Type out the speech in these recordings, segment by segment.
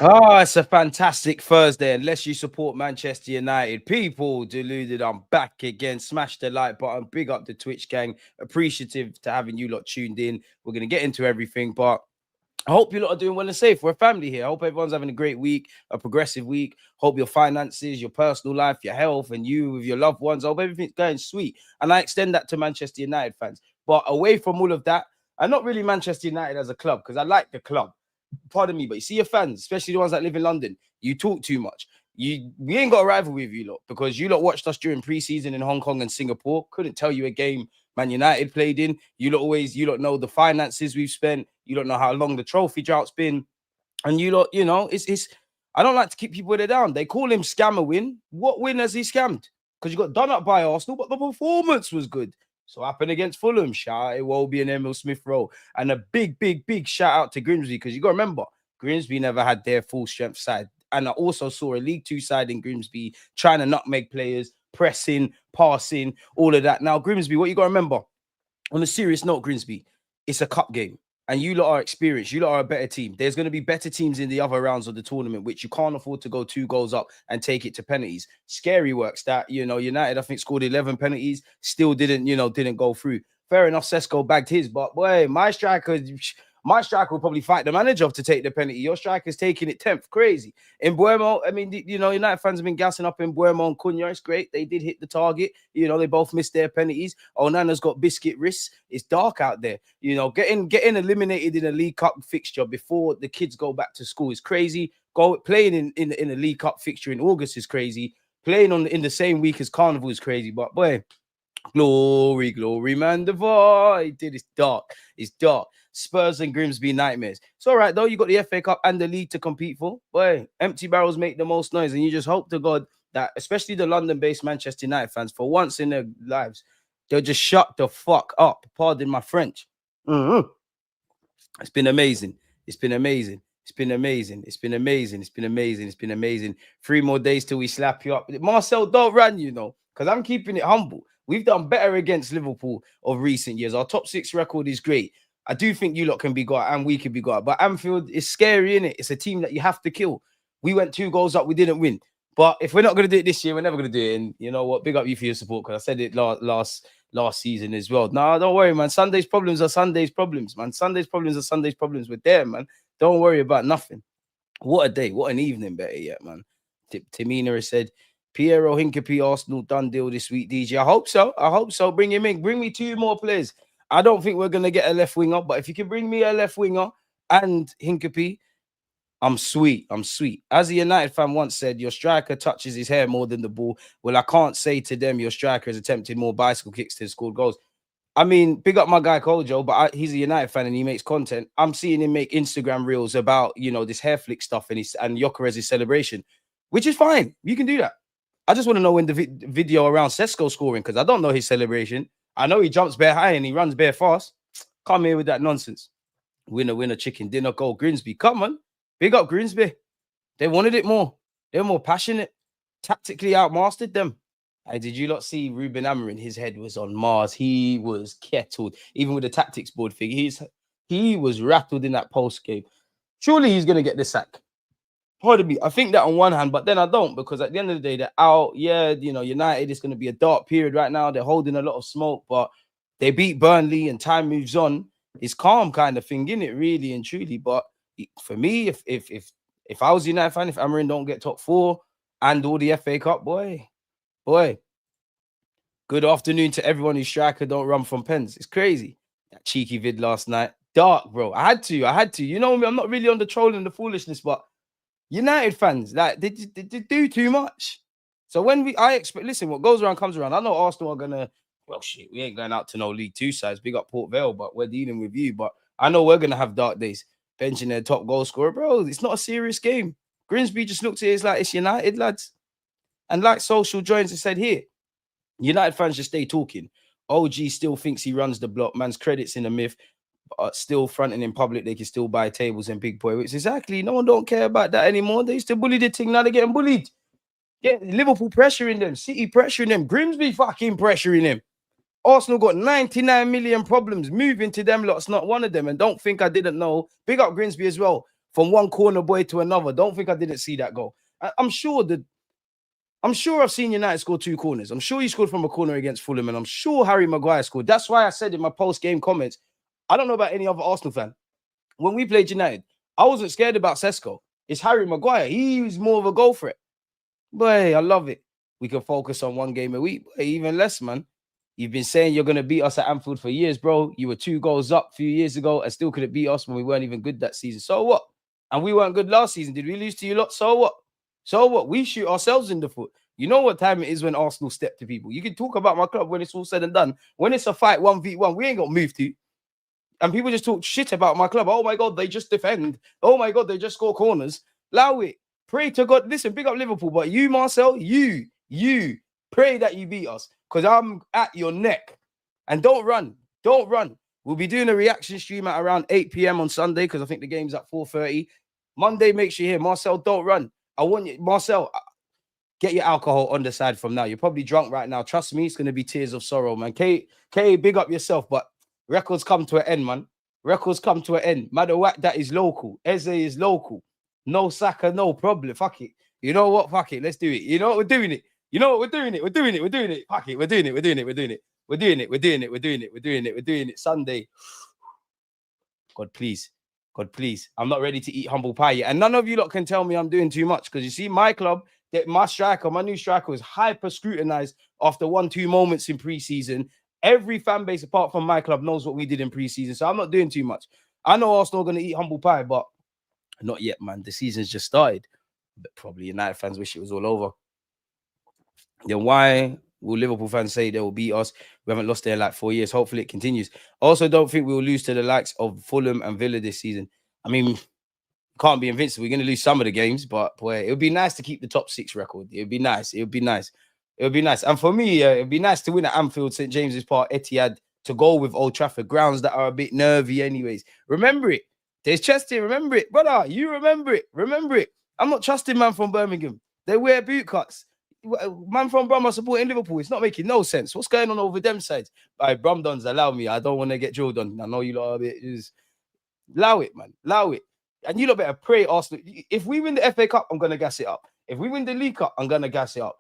Oh, it's a fantastic Thursday. Unless you support Manchester United, people deluded. I'm back again. Smash the like button. Big up the Twitch gang. Appreciative to having you lot tuned in. We're gonna get into everything, but I hope you lot are doing well and safe. We're a family here. I hope everyone's having a great week, a progressive week. Hope your finances, your personal life, your health, and you with your loved ones. I hope everything's going sweet. And I extend that to Manchester United fans. But away from all of that, I'm not really Manchester United as a club because I like the club. Pardon me, but you see your fans, especially the ones that live in London, you talk too much. We ain't got a rival with you lot because you lot watched us during preseason in Hong Kong and Singapore. Couldn't tell you a game Man United played in. You lot know the finances we've spent. You don't know how long the trophy drought's been. And it's I don't like to keep people down. They call him scammer win. What win has he scammed? Because you got done up by Arsenal, but the performance was good. So happened against Fulham. Shout out Iwobi and Emil Smith Rowe. And a big shout out to Grimsby, because you got to remember, Grimsby never had their full strength side. And I also saw a League Two side in Grimsby trying to nutmeg players, pressing, passing, all of that. Now, Grimsby, what you got to remember, on a serious note, Grimsby, it's a cup game. And you lot are experienced. You lot are a better team. There's going to be better teams in the other rounds of the tournament, which you can't afford to go 2 goals up and take it to penalties. Scary works that, United, I think, scored 11 penalties, still didn't go through. Fair enough, Sesko bagged his, but boy, my striker will probably fight the manager to take the penalty. Your striker's taking it 10th. Crazy. In Buemo, I mean, United fans have been gassing up in Buemo and Cunha. It's great. They did hit the target. They both missed their penalties. Onana's got biscuit wrists. It's dark out there. Getting eliminated in a League Cup fixture before the kids go back to school is crazy. Playing in a League Cup fixture in August is crazy. Playing in the same week as Carnival is crazy. But boy, glory, man. Divide. It's dark. It's dark. Spurs and Grimsby nightmares. It's all right, though. You got the FA Cup and the league to compete for. Boy, empty barrels make the most noise. And you just hope to God that, especially the London-based Manchester United fans, for once in their lives, they'll just shut the fuck up. Pardon my French. It's been amazing. It's been amazing. It's been amazing. It's been amazing. It's been amazing. It's been amazing. 3 more days till we slap you up. Marcel, don't run, because I'm keeping it humble. We've done better against Liverpool of recent years. Our top 6 record is great. I do think you lot can be got and we can be got. But Anfield is scary, innit? It's a team that you have to kill. We went 2 goals up. We didn't win. But if we're not going to do it this year, we're never going to do it. And you know what? Big up you for your support, because I said it last season as well. No, don't worry, man. Sunday's problems are Sunday's problems, man. Sunday's problems are Sunday's problems. We're there, man. Don't worry about nothing. What a day. What an evening, better yet, man. Tamina has said, Piero Hincapié, Arsenal done deal this week, DJ. I hope so. I hope so. Bring him in. Bring me 2 more players. I don't think we're going to get a left winger, but if you can bring me a left winger and Hincapie, I'm sweet. I'm sweet. As a United fan once said, your striker touches his hair more than the ball. Well, I can't say to them your striker has attempted more bicycle kicks than scored goals. I mean, big up my guy Kojo, but he's a United fan and he makes content. I'm seeing him make Instagram reels about, this hair flick stuff and Gyökeres's celebration, which is fine. You can do that. I just want to know when the video around Sesko scoring, because I don't know his celebration. I know he jumps bare high and he runs bare fast. Come here with that nonsense. Winner, chicken dinner, go Grimsby. Come on. Big up Grimsby. They wanted it more. They were more passionate. Tactically outmastered them. Hey, did you not see Ruben Amorim? His head was on Mars. He was kettled. Even with the tactics board thing, he was rattled in that post game. Surely he's going to get the sack. Pardon me. I think that on one hand, but then I don't, because at the end of the day, they're out. Yeah, United is going to be a dark period right now. They're holding a lot of smoke, but they beat Burnley and time moves on. It's calm kind of thing, isn't it? Really and truly. But for me, if I was a United fan, if Amorim don't get top 4 and all the FA Cup, boy. Good afternoon to everyone whose striker don't run from pens. It's crazy. That cheeky vid last night. Dark, bro. I had to. You know me, I'm not really on the troll and the foolishness, but United fans, like, they do too much. So listen, what goes around comes around. I know Arsenal are gonna, well, shit, we ain't going out to no League Two sides. Big up Port Vale, but we're dealing with you. But I know we're gonna have dark days. Benching their top goal scorer, bro. It's not a serious game. Grimsby just looked at it, it's like, it's United, lads. And like Social Joins has said here, United fans just stay talking. OG still thinks he runs the block. Man's credits in a myth. Still fronting in public, they can still buy tables and big boy. Which exactly, no one don't care about that anymore. They used to bully the thing, now they're getting bullied. Yeah, Liverpool pressuring them, City pressuring them, Grimsby fucking pressuring them. Arsenal got 99 million problems. Moving to them lot's not one of them. And don't think I didn't know. Big up Grimsby as well from one corner boy to another. Don't think I didn't see that goal. I'm sure I've seen United score 2 corners. I'm sure he scored from a corner against Fulham, and I'm sure Harry Maguire scored. That's why I said in my post-game comments, I don't know about any other Arsenal fan. When we played United, I wasn't scared about Sesko. It's Harry Maguire. He's more of a goal threat. Boy, I love it. We can focus on 1 game a week. Even less, man. You've been saying you're going to beat us at Anfield for years, bro. You were 2 goals up a few years ago and still couldn't beat us when we weren't even good that season. So what? And we weren't good last season. Did we lose to you lot? So what? So what? We shoot ourselves in the foot. You know what time it is when Arsenal step to people. You can talk about my club when it's all said and done. When it's a fight 1v1, we ain't got moved to. And people just talk shit about my club. Oh my God, they just defend. Oh my God, they just score corners. Allow it. Pray to God. Listen, big up Liverpool. But you, Marcel, you pray that you beat us. Because I'm at your neck. And don't run. Don't run. We'll be doing a reaction stream at around 8 p.m. on Sunday, because I think the game's at 4:30. Monday, make sure you're here. Marcel, don't run. I want you, Marcel, get your alcohol on the side from now. You're probably drunk right now. Trust me, it's going to be tears of sorrow, man. K, big up yourself. But records come to an end, man. Records come to an end. Matter what, that is local. Eze is local. No Saka, no problem. Fuck it. You know what? Fuck it. Let's do it. You know what? We're doing it. You know what? We're doing it. We're doing it. We're doing it. Fuck it. We're doing it. We're doing it. We're doing it. We're doing it. We're doing it. We're doing it. We're doing it. We're doing it. Sunday. God, please. God, please. I'm not ready to eat humble pie yet. And none of you lot can tell me I'm doing too much, because you see, my club, my striker, my new striker, was hyper scrutinized after 1-2 moments in preseason. Every fan base apart from my club knows what we did in preseason. So I'm not doing too much. I know Arsenal are going to eat humble pie, but not yet, man. The season's just started. But probably United fans wish it was all over. Then why will Liverpool fans say they will beat us? We haven't lost there in like 4 years. Hopefully it continues. I also don't think we will lose to the likes of Fulham and Villa this season. I mean, can't be invincible. We're going to lose some of the games, but boy, it would be nice to keep the top 6 record. It would be nice. It would be nice. It would be nice. And for me, it would be nice to win at Anfield, St. James's Park, Etihad, to go with Old Trafford, grounds that are a bit nervy anyways. Remember it. There's Chester. Remember it. Brother, you remember it. Remember it. I'm not trusting man from Birmingham. They wear boot cuts. Man from Brum are supporting Liverpool. It's not making no sense. What's going on over them sides? Brum dons, allow me. I don't want to get drilled on. I know you lot are a bit. Allow it, man. Allow it. And you lot better pray, Arsenal. If we win the FA Cup, I'm going to gas it up. If we win the League Cup, I'm going to gas it up.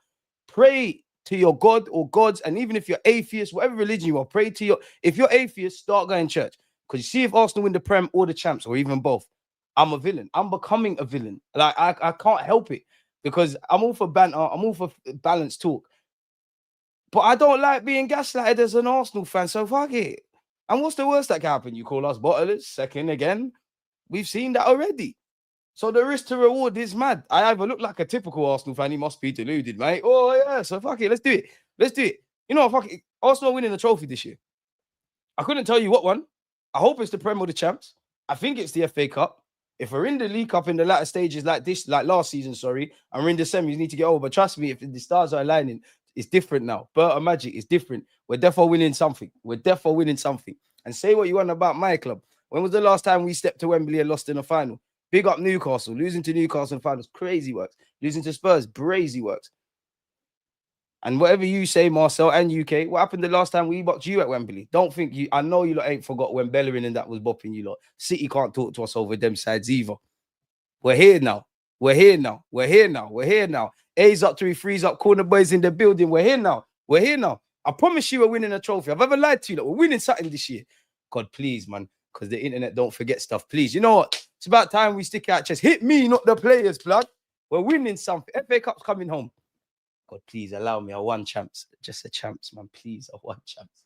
Pray to your God or gods. And even if you're atheist, whatever religion you are, pray to your... If you're atheist, start going to church. Because you see, if Arsenal win the Prem or the Champs, or even both, I'm a villain. I'm becoming a villain. Like, I can't help it. Because I'm all for banter. I'm all for balanced talk. But I don't like being gaslighted as an Arsenal fan. So fuck it. And what's the worst that can happen? You call us bottlers, second again. We've seen that already. So the risk to reward is mad. I either look like a typical Arsenal fan. He must be deluded, mate. Oh, yeah. So fuck it. Let's do it. Let's do it. You know what? Fuck it. Arsenal winning the trophy this year. I couldn't tell you what one. I hope it's the Prem or the Champs. I think it's the FA Cup. If we're in the League Cup in the latter stages like this, like last season, sorry, and we're in the semis, need to get over. But trust me, if the stars are aligning, it's different now. Burton Magic is different. We're definitely winning something. We're definitely winning something. And say what you want about my club. When was the last time we stepped to Wembley and lost in a final? Big up Newcastle. Losing to Newcastle in finals, crazy works. Losing to Spurs, brazy works. And whatever you say, Marcel and UK, what happened the last time we boxed you at Wembley? Don't think you... I know you lot ain't forgot when Bellerin and that was bopping you lot. City can't talk to us over them sides either. We're here now. We're here now. We're here now. We're here now. A's up, 3-3's up, corner boys in the building. We're here now. We're here now. I promise you we're winning a trophy. I've ever lied to you. Like, we're winning something this year. God, please, man. Because the internet don't forget stuff. Please. You know what? It's about time we stick out chest. Hit me, not the players, blood. We're winning something. FA Cup's coming home. God, please allow me. I won champs. Just a champs, man. Please, I won champs.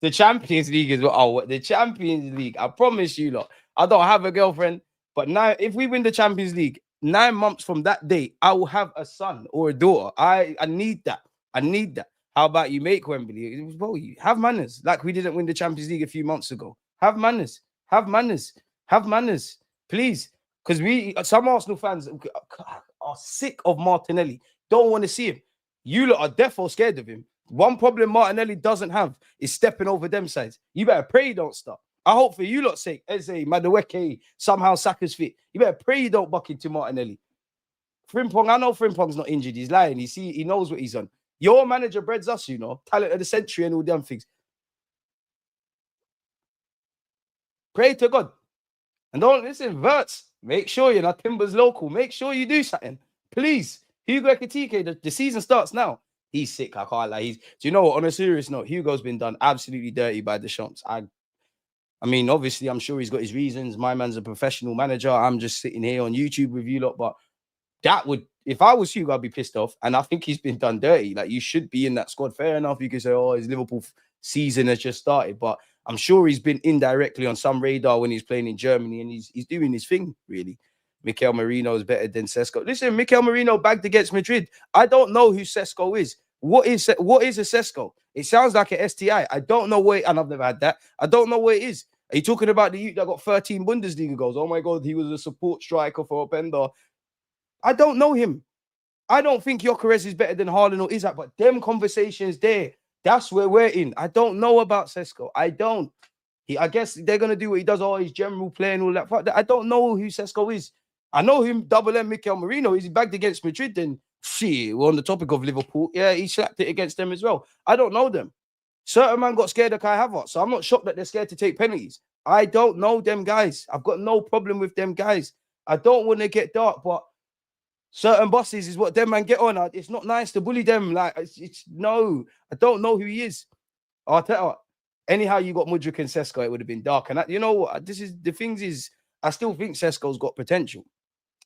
The Champions League is what I want. The Champions League. I promise you, lot. I don't have a girlfriend. But now, if we win the Champions League, 9 months from that day, I will have a son or a daughter. I need that. I need that. How about you make Wembley? Well, you have manners. Like we didn't win the Champions League a few months ago. Have manners. Have manners. Have manners. Please. Because some Arsenal fans are sick of Martinelli. Don't want to see him. You lot are defo scared of him. One problem Martinelli doesn't have is stepping over them sides. You better pray he don't stop. I hope for you lot's sake, Eze, Madueke, somehow Saka's fit. You better pray you don't buck into Martinelli. Frimpong, I know Frimpong's not injured. He's lying. He knows what he's on. Your manager breads us, you know. Talent of the century and all them things. Pray to God. And don't listen, Verts. Make sure you're not Timbers local. Make sure you do something. Please. Hugo Ekitike, the season starts now. He's sick. I can't lie. Do you know what? On a serious note, Hugo's been done absolutely dirty by Deschamps. I mean, obviously, I'm sure he's got his reasons. My man's a professional manager. I'm just sitting here on YouTube with you lot. But that would, if I was Hugo, I'd be pissed off. And I think he's been done dirty. Like, you should be in that squad. Fair enough. You could say, oh, his Liverpool season has just started. But I'm sure he's been indirectly on some radar when he's playing in Germany. And he's doing his thing, really. Mikel Merino is better than Sesko. Listen, Mikel Merino bagged against Madrid. I don't know who Sesko is. What is a Sesko? It sounds like an STI. I don't know where, and I've never had that. I don't know where it is. Are you talking about the youth that got 13 Bundesliga goals? Oh my God, he was a support striker for Openda. I don't know him. I don't think Gyökeres is better than Haaland or Isaac, but them conversations there, that's where we're in. I don't know about Sesko. I don't. I guess they're going to do what he does, all his general play and all that. I don't know who Sesko is. I know him, double M, Mikel Merino. He's bagged against Madrid. Then, shit, we're on the topic of Liverpool. Yeah, he slapped it against them as well. I don't know them. Certain man got scared of Kai Havertz, so I'm not shocked that they're scared to take penalties. I don't know them guys. I've got no problem with them guys. I don't want to get dark, but certain bosses is what them man get on. It's not nice to bully them. Like, no, I don't know who he is. I'll tell you what, anyhow, you got Mudryk and Sesko, it would have been dark. And you know what? This is the things is, I still think Sesko's got potential.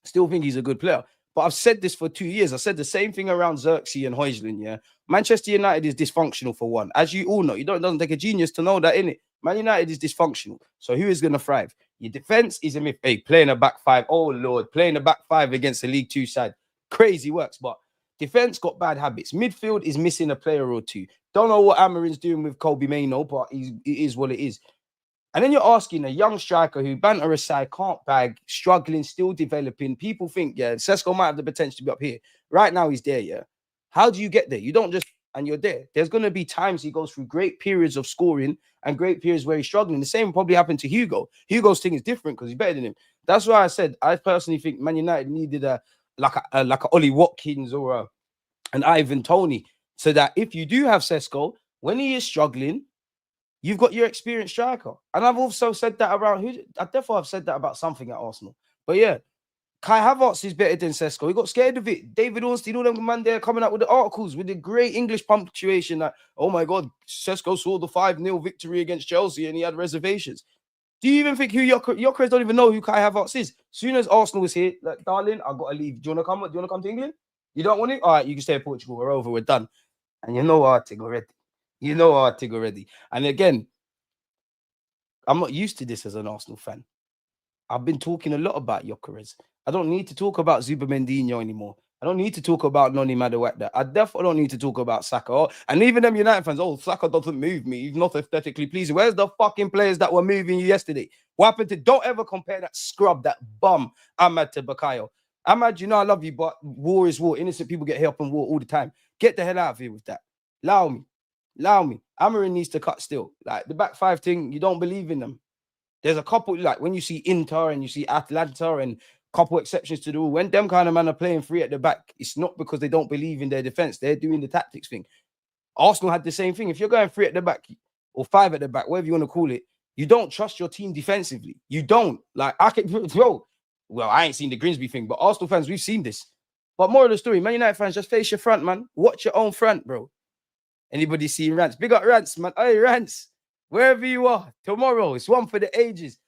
Still think he's a good player. But I've said this for 2 years. I said the same thing around Xerxes and Højlund, yeah? Manchester United is dysfunctional for one. As you all know, it doesn't take a genius to know that, innit? Man United is dysfunctional. So who is going to thrive? Your defense is a myth. Hey, playing a back five. Oh, Lord. Playing a back five against a League Two side. Crazy works. But defense got bad habits. Midfield is missing a player or two. Don't know what Amarin's doing with Kobe Mainoo, but it is what it is. And then you're asking a young striker who, banter aside, can't bag, struggling, still developing. People think, yeah, Sesko might have the potential to be up here. Right now, he's there, yeah. How do you get there? You don't just, and you're there. There's going to be times he goes through great periods of scoring and great periods where he's struggling. The same probably happened to Hugo. Hugo's thing is different because he's better than him. That's why I said, I personally think Man United needed like a Ollie Watkins or an Ivan Toney, so that if you do have Sesko, when he is struggling, you've got your experienced striker. And I've also said that around, I definitely have said that about something at Arsenal. But yeah, Kai Havertz is better than Sesko. He got scared of it. David Ornstein, all them man there coming out with the articles with the great English punctuation that, oh my God, Sesko saw the 5-0 victory against Chelsea and he had reservations. Do you even think who Gyökeres don't even know who Kai Havertz is? Soon as Arsenal was here, like, darling, I've got to leave. Do you want to come? Do you want to come to England? You don't want it? All right, you can stay in Portugal. We're over. We're done. And you know our thing already. You know our thing already. And again, I'm not used to this as an Arsenal fan. I've been talking a lot about Gyökeres. I don't need to talk about Zubamendinho anymore. I don't need to talk about Noni Madueke. I definitely don't need to talk about Saka. And even them United fans, oh, Saka doesn't move me. He's not aesthetically pleasing. Where's the fucking players that were moving you yesterday? What happened to, don't ever compare that scrub, that bum, Ahmad to Bakayo. Ahmad, you know I love you, but war is war. Innocent people get help in war all the time. Get the hell out of here with that. Allow me. Amarin needs to cut still. Like the back five thing, you don't believe in them. There's a couple, like when you see Inter and you see Atlanta and a couple exceptions to the rule, when them kind of men are playing free at the back, it's not because they don't believe in their defense. They're doing the tactics thing. Arsenal had the same thing. If you're going free at the back or five at the back, whatever you want to call it, you don't trust your team defensively. You don't. Like, I can, well, I ain't seen the Grimsby thing, but Arsenal fans, we've seen this. But more of the story, Man United fans, just face your front, man. Watch your own front, bro. Anybody see Rants? Big up Rants, man. Hey, Rants, wherever you are, tomorrow, it's one for the ages.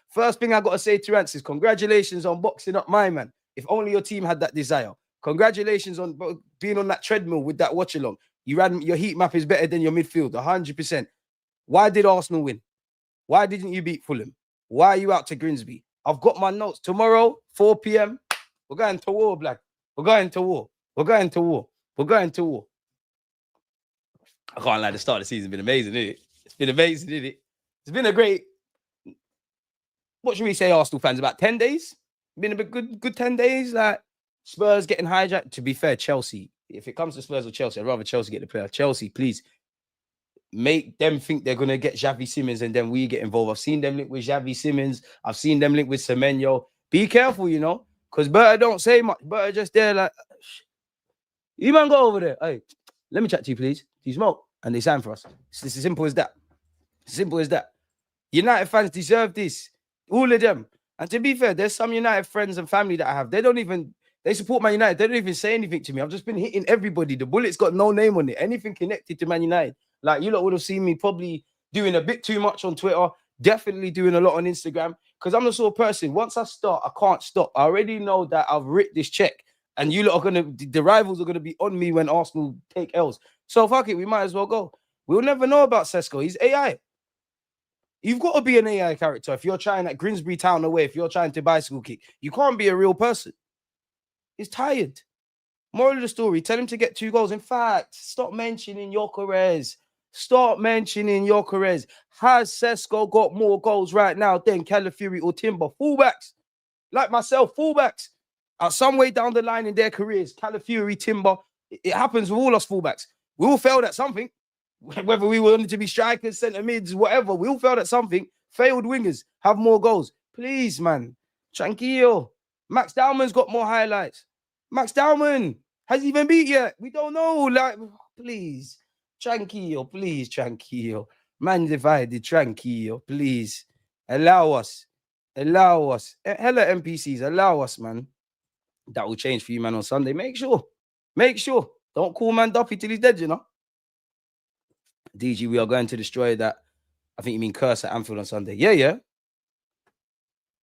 First thing I got to say to Rants is congratulations on boxing up my man. If only your team had that desire. Congratulations on being on that treadmill with that watch along. Your heat map is better than your midfield, 100%. Why did Arsenal win? Why didn't you beat Fulham? Why are you out to Grimsby? I've got my notes. Tomorrow, 4 p.m., we're going to war, Black. We're going to war. We're going to war. We're going to war. I can't lie, the start of the season has been amazing, isn't it? It's been amazing, isn't it? It's been a great, what should we say, Arsenal fans, about 10 days? Been a bit good 10 days. Like Spurs getting hijacked. To be fair, Chelsea, if it comes to Spurs or Chelsea, I'd rather Chelsea get the player. Chelsea, please make them think they're going to get Xavi Simons and then we get involved. I've seen them link with Xavi Simons. I've seen them link with Semenyo. Be careful, you know, because Berta don't say much. Berta just there like, you man go over there. Hey, let me chat to you, please. Do you smoke? And they sign for us. It's as simple as that. Simple as that. United fans deserve this. All of them. And to be fair, there's some United friends and family that I have. They support Man United. They don't even say anything to me. I've just been hitting everybody. The bullet's got no name on it. Anything connected to Man United. Like, you lot would have seen me probably doing a bit too much on Twitter, definitely doing a lot on Instagram. Because I'm the sort of person, once I start, I can't stop. I already know that I've written this check. And you lot are the rivals are going to be on me when Arsenal take L's. So fuck it, we might as well go. We'll never know about Sesko. He's AI. You've got to be an AI character if you're trying at Grimsby Town away, if you're trying to bicycle kick. You can't be a real person. He's tired. Moral of the story, tell him to get 2 goals. In fact, stop mentioning Gyökeres. Stop mentioning Gyökeres. Has Sesko got more goals right now than Calafiori or Timber? Fullbacks, like myself, fullbacks. Some way down the line in their careers, Calafiori, Timber, it happens with all us fullbacks. We all failed at something. Whether we wanted to be strikers, centre mids, whatever, we all failed at something. Failed wingers have more goals. Please, man. Tranquillo. Max Dowman's got more highlights. Max Dowman has he even beat yet? We don't know. Like, please. Tranquillo, please, tranquillo. Man divided, tranquillo, please. Allow us. Allow us. Hella NPCs, allow us, man. That will change for you, man, on Sunday. Make sure. Make sure. Don't call man Duffy till he's dead, you know. DG, we are going to destroy that. I think you mean curse at Anfield on Sunday. Yeah.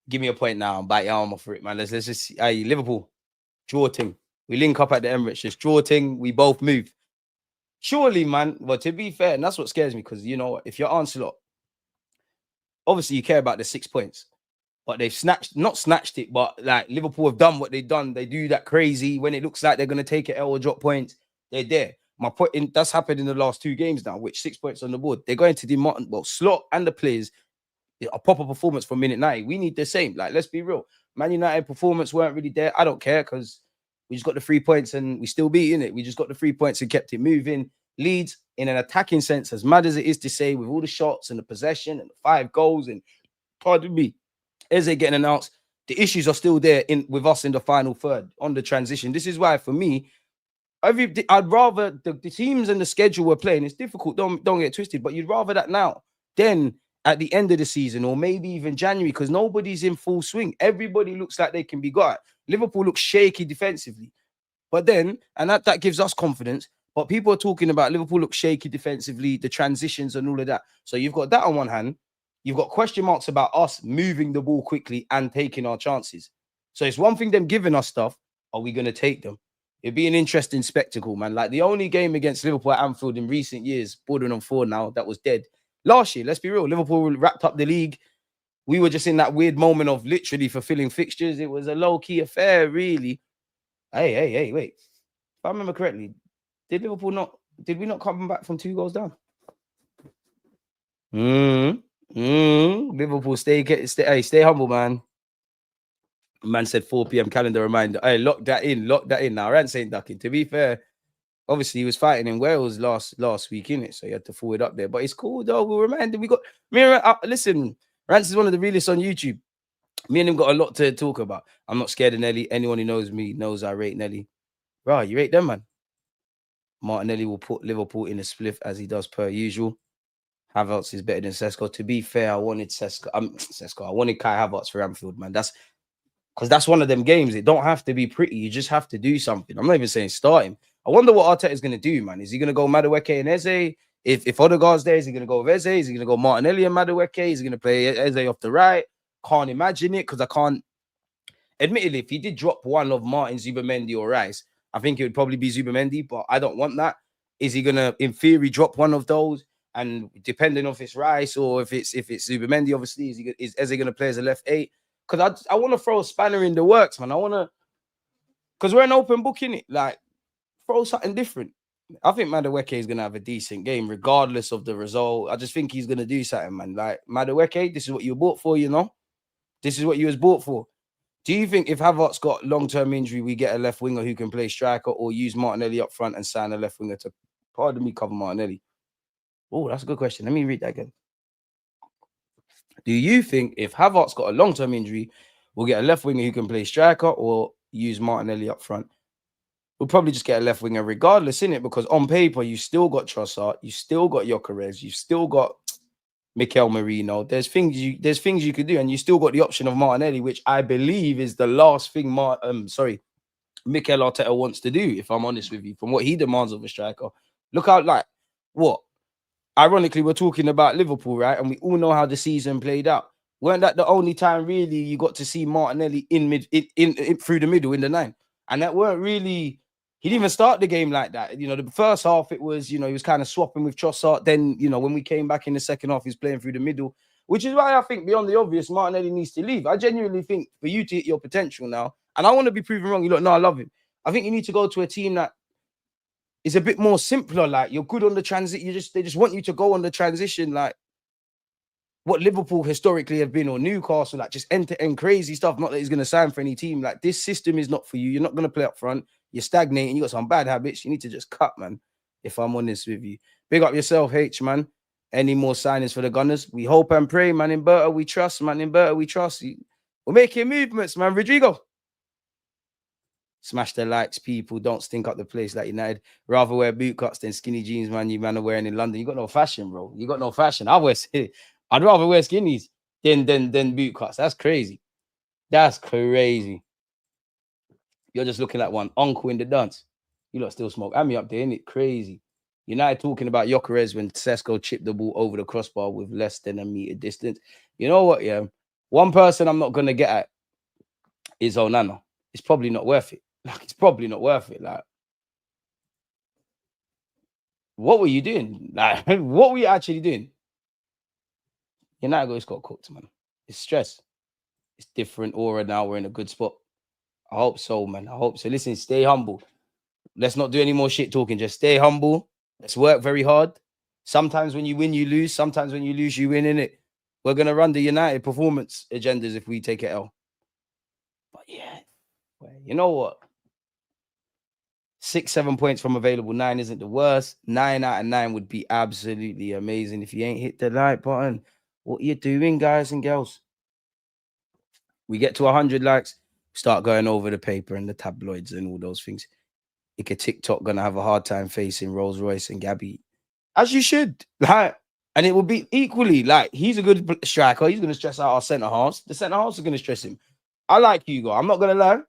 Give me a point now and bite your arm off for it, man. Let's just see. Hey, Liverpool, draw thing. We link up at the Emirates, just draw thing. We both move. Surely, man. Well, to be fair, and that's what scares me, because you know, if you're Ancelot, obviously you care about the 6 points, but they've not snatched it, but like Liverpool have done what they've done. They do that crazy when it looks like they're going to take it L or drop points. They're there. My point that's happened in the last 2 games now, which 6 points on the board. They're going to demand, well, Slot and the players, a proper performance from minute 90. We need the same. Like, let's be real. Man United performance weren't really there. I don't care, because we just got the 3 points and we still beat it. We just got the 3 points and kept it moving. Leeds, in an attacking sense, as mad as it is to say, with all the shots and the possession and the 5 goals and, pardon me, Eze getting announced, the issues are still there with us in the final third on the transition. This is why, for me, I'd rather the teams and the schedule we're playing. It's difficult. Don't get twisted, but you'd rather that now than at the end of the season or maybe even January, because nobody's in full swing. Everybody looks like they can be got. Liverpool looks shaky defensively, but then, and that gives us confidence. But people are talking about Liverpool look shaky defensively, the transitions and all of that. So you've got that on one hand. You've got question marks about us moving the ball quickly and taking our chances. So it's one thing them giving us stuff. Are we going to take them? It'd be an interesting spectacle, man. Like the only game against Liverpool at Anfield in recent years, bordering on 4 now, that was dead. Last year, let's be real, Liverpool wrapped up the league. We were just in that weird moment of literally fulfilling fixtures. It was a low-key affair, really. Hey, wait. If I remember correctly, did we not come back from 2 goals down? Liverpool, stay humble, man. Man said 4 p.m. calendar reminder. Hey, lock that in. Now, Rance ain't ducking. To be fair, obviously he was fighting in Wales last week, innit? So he had to forward up there. But it's cool, though. We'll remind him. Listen, Rance is one of the realest on YouTube. Me and him got a lot to talk about. I'm not scared of Nelly. Anyone who knows me knows I rate Nelly. Bro, you rate them, man. Martinelli will put Liverpool in a spliff as he does per usual. Havertz is better than Sesko. To be fair, I wanted Sesko. I wanted Kai Havertz for Anfield, man. That's one of them games. It don't have to be pretty. You just have to do something. I'm not even saying start him. I wonder what Arteta is going to do, man. Is he going to go Madueke and Eze? If Odegaard's there, is he going to go with Eze? Is he going to go Martinelli and Madueke? Is he going to play Eze off the right? Can't imagine it, because I can't. Admittedly, if he did drop one of Martin, Zubimendi or Rice, I think it would probably be Zubimendi, but I don't want that. Is he going to, in theory, drop one of those? And depending on if it's Rice or if it's Zubimendi, obviously, is Eze going to play as a left 8? Because I want to throw a spanner in the works, man. Because we're an open book, innit? Like, throw something different. I think Madueke is going to have a decent game, regardless of the result. I just think he's going to do something, man. Like, Madueke, this is what you were bought for, you know? This is what you was bought for. Do you think if Havertz got long-term injury, we get a left winger who can play striker, or use Martinelli up front and sign a left winger to, pardon me, cover Martinelli? Oh, that's a good question. Let me read that again. Do you think if Havertz got a long-term injury, we'll get a left winger who can play striker, or use Martinelli up front? We'll probably just get a left winger regardless, innit? Because on paper, you still got Trossard, you still got Gyökeres, you've still got Mikel Merino. There's things you could do, and you still got the option of Martinelli, which I believe is the last thing Mikel Arteta wants to do, if I'm honest with you, from what he demands of a striker. Look out, like, what? Ironically, we're talking about Liverpool, right? And we all know how the season played out. Weren't that the only time really you got to see Martinelli in through the middle in the 9? And that weren't really, he didn't even start the game like that. You know, the first half, it was, you know, he was kind of swapping with Trossard. Then, you know, when we came back in the second half, he's playing through the middle, which is why I think beyond the obvious, Martinelli needs to leave. I genuinely think for you to hit your potential now, and I want to be proven wrong. You look, no, I love him. I think you need to go to a team that is a bit more simpler. Like, you're good on the transit. They just want you to go on the transition, like what Liverpool historically have been, or Newcastle, like just end-to-end crazy stuff. Not that he's going to sign for any team. Like, this system is not for you. You're not going to play up front. You're stagnating. You got some bad habits. You need to just cut, man. If I'm honest with you, big up yourself, H, man. Any more signings for the Gunners? We hope and pray, man. In Berta, we trust, man. In Berta, we trust. We're making movements, man. Rodrigo. Smash the likes, people. Don't stink up the place like United. Rather wear boot cuts than skinny jeans, man. You man are wearing in London. You got no fashion, bro. You got no fashion. I'd rather wear skinnies than boot cuts. That's crazy. That's crazy. You're just looking like one uncle in the dance. You lot still smoke. I'm up there, isn't it? Crazy. United talking about Gyökeres when Sesko chipped the ball over the crossbar with less than a meter distance. You know what? Yeah, one person I'm not gonna get at is Onana. It's probably not worth it. Like, it's probably not worth it. Like, what were you doing? Like, what were you actually doing? United just got cooked, man. It's stress. It's different aura now. We're in a good spot. I hope so, man. I hope so. Listen, stay humble. Let's not do any more shit talking. Just stay humble. Let's work very hard. Sometimes when you win, you lose. Sometimes when you lose, you win, innit? We're going to run the United performance agendas if we take it L. But yeah, well, you know what? 6, 7 points from available 9 isn't the worst. 9 out of 9 would be absolutely amazing. If you ain't hit the like button, what are you doing, guys and girls? We get to 100 likes, start going over the paper and the tabloids and all those things. Like, a TikTok gonna have a hard time facing Rolls Royce and Gabby, as you should. Like, and it will be equally like, he's a good striker. He's gonna stress out our centre halves. The centre halves are gonna stress him. I like Hugo. I'm not gonna lie.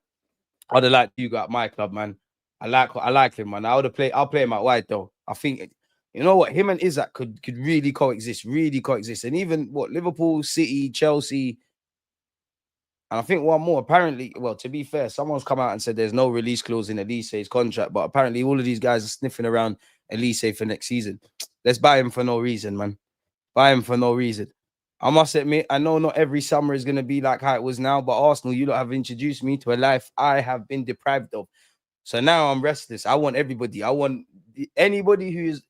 I'd have liked Hugo at my club, man. I like him, man. I'll play him out wide though. I think, you know what, him and Isaac could really coexist, And even what, Liverpool, City, Chelsea, and I think one more. Apparently, well, to be fair, someone's come out and said there's no release clause in Elise's contract, but apparently all of these guys are sniffing around Elise for next season. Let's buy him for no reason, man. Buy him for no reason. I must admit, I know not every summer is going to be like how it was now, but Arsenal, you lot have introduced me to a life I have been deprived of. So now I'm restless. I want everybody. I want anybody who is,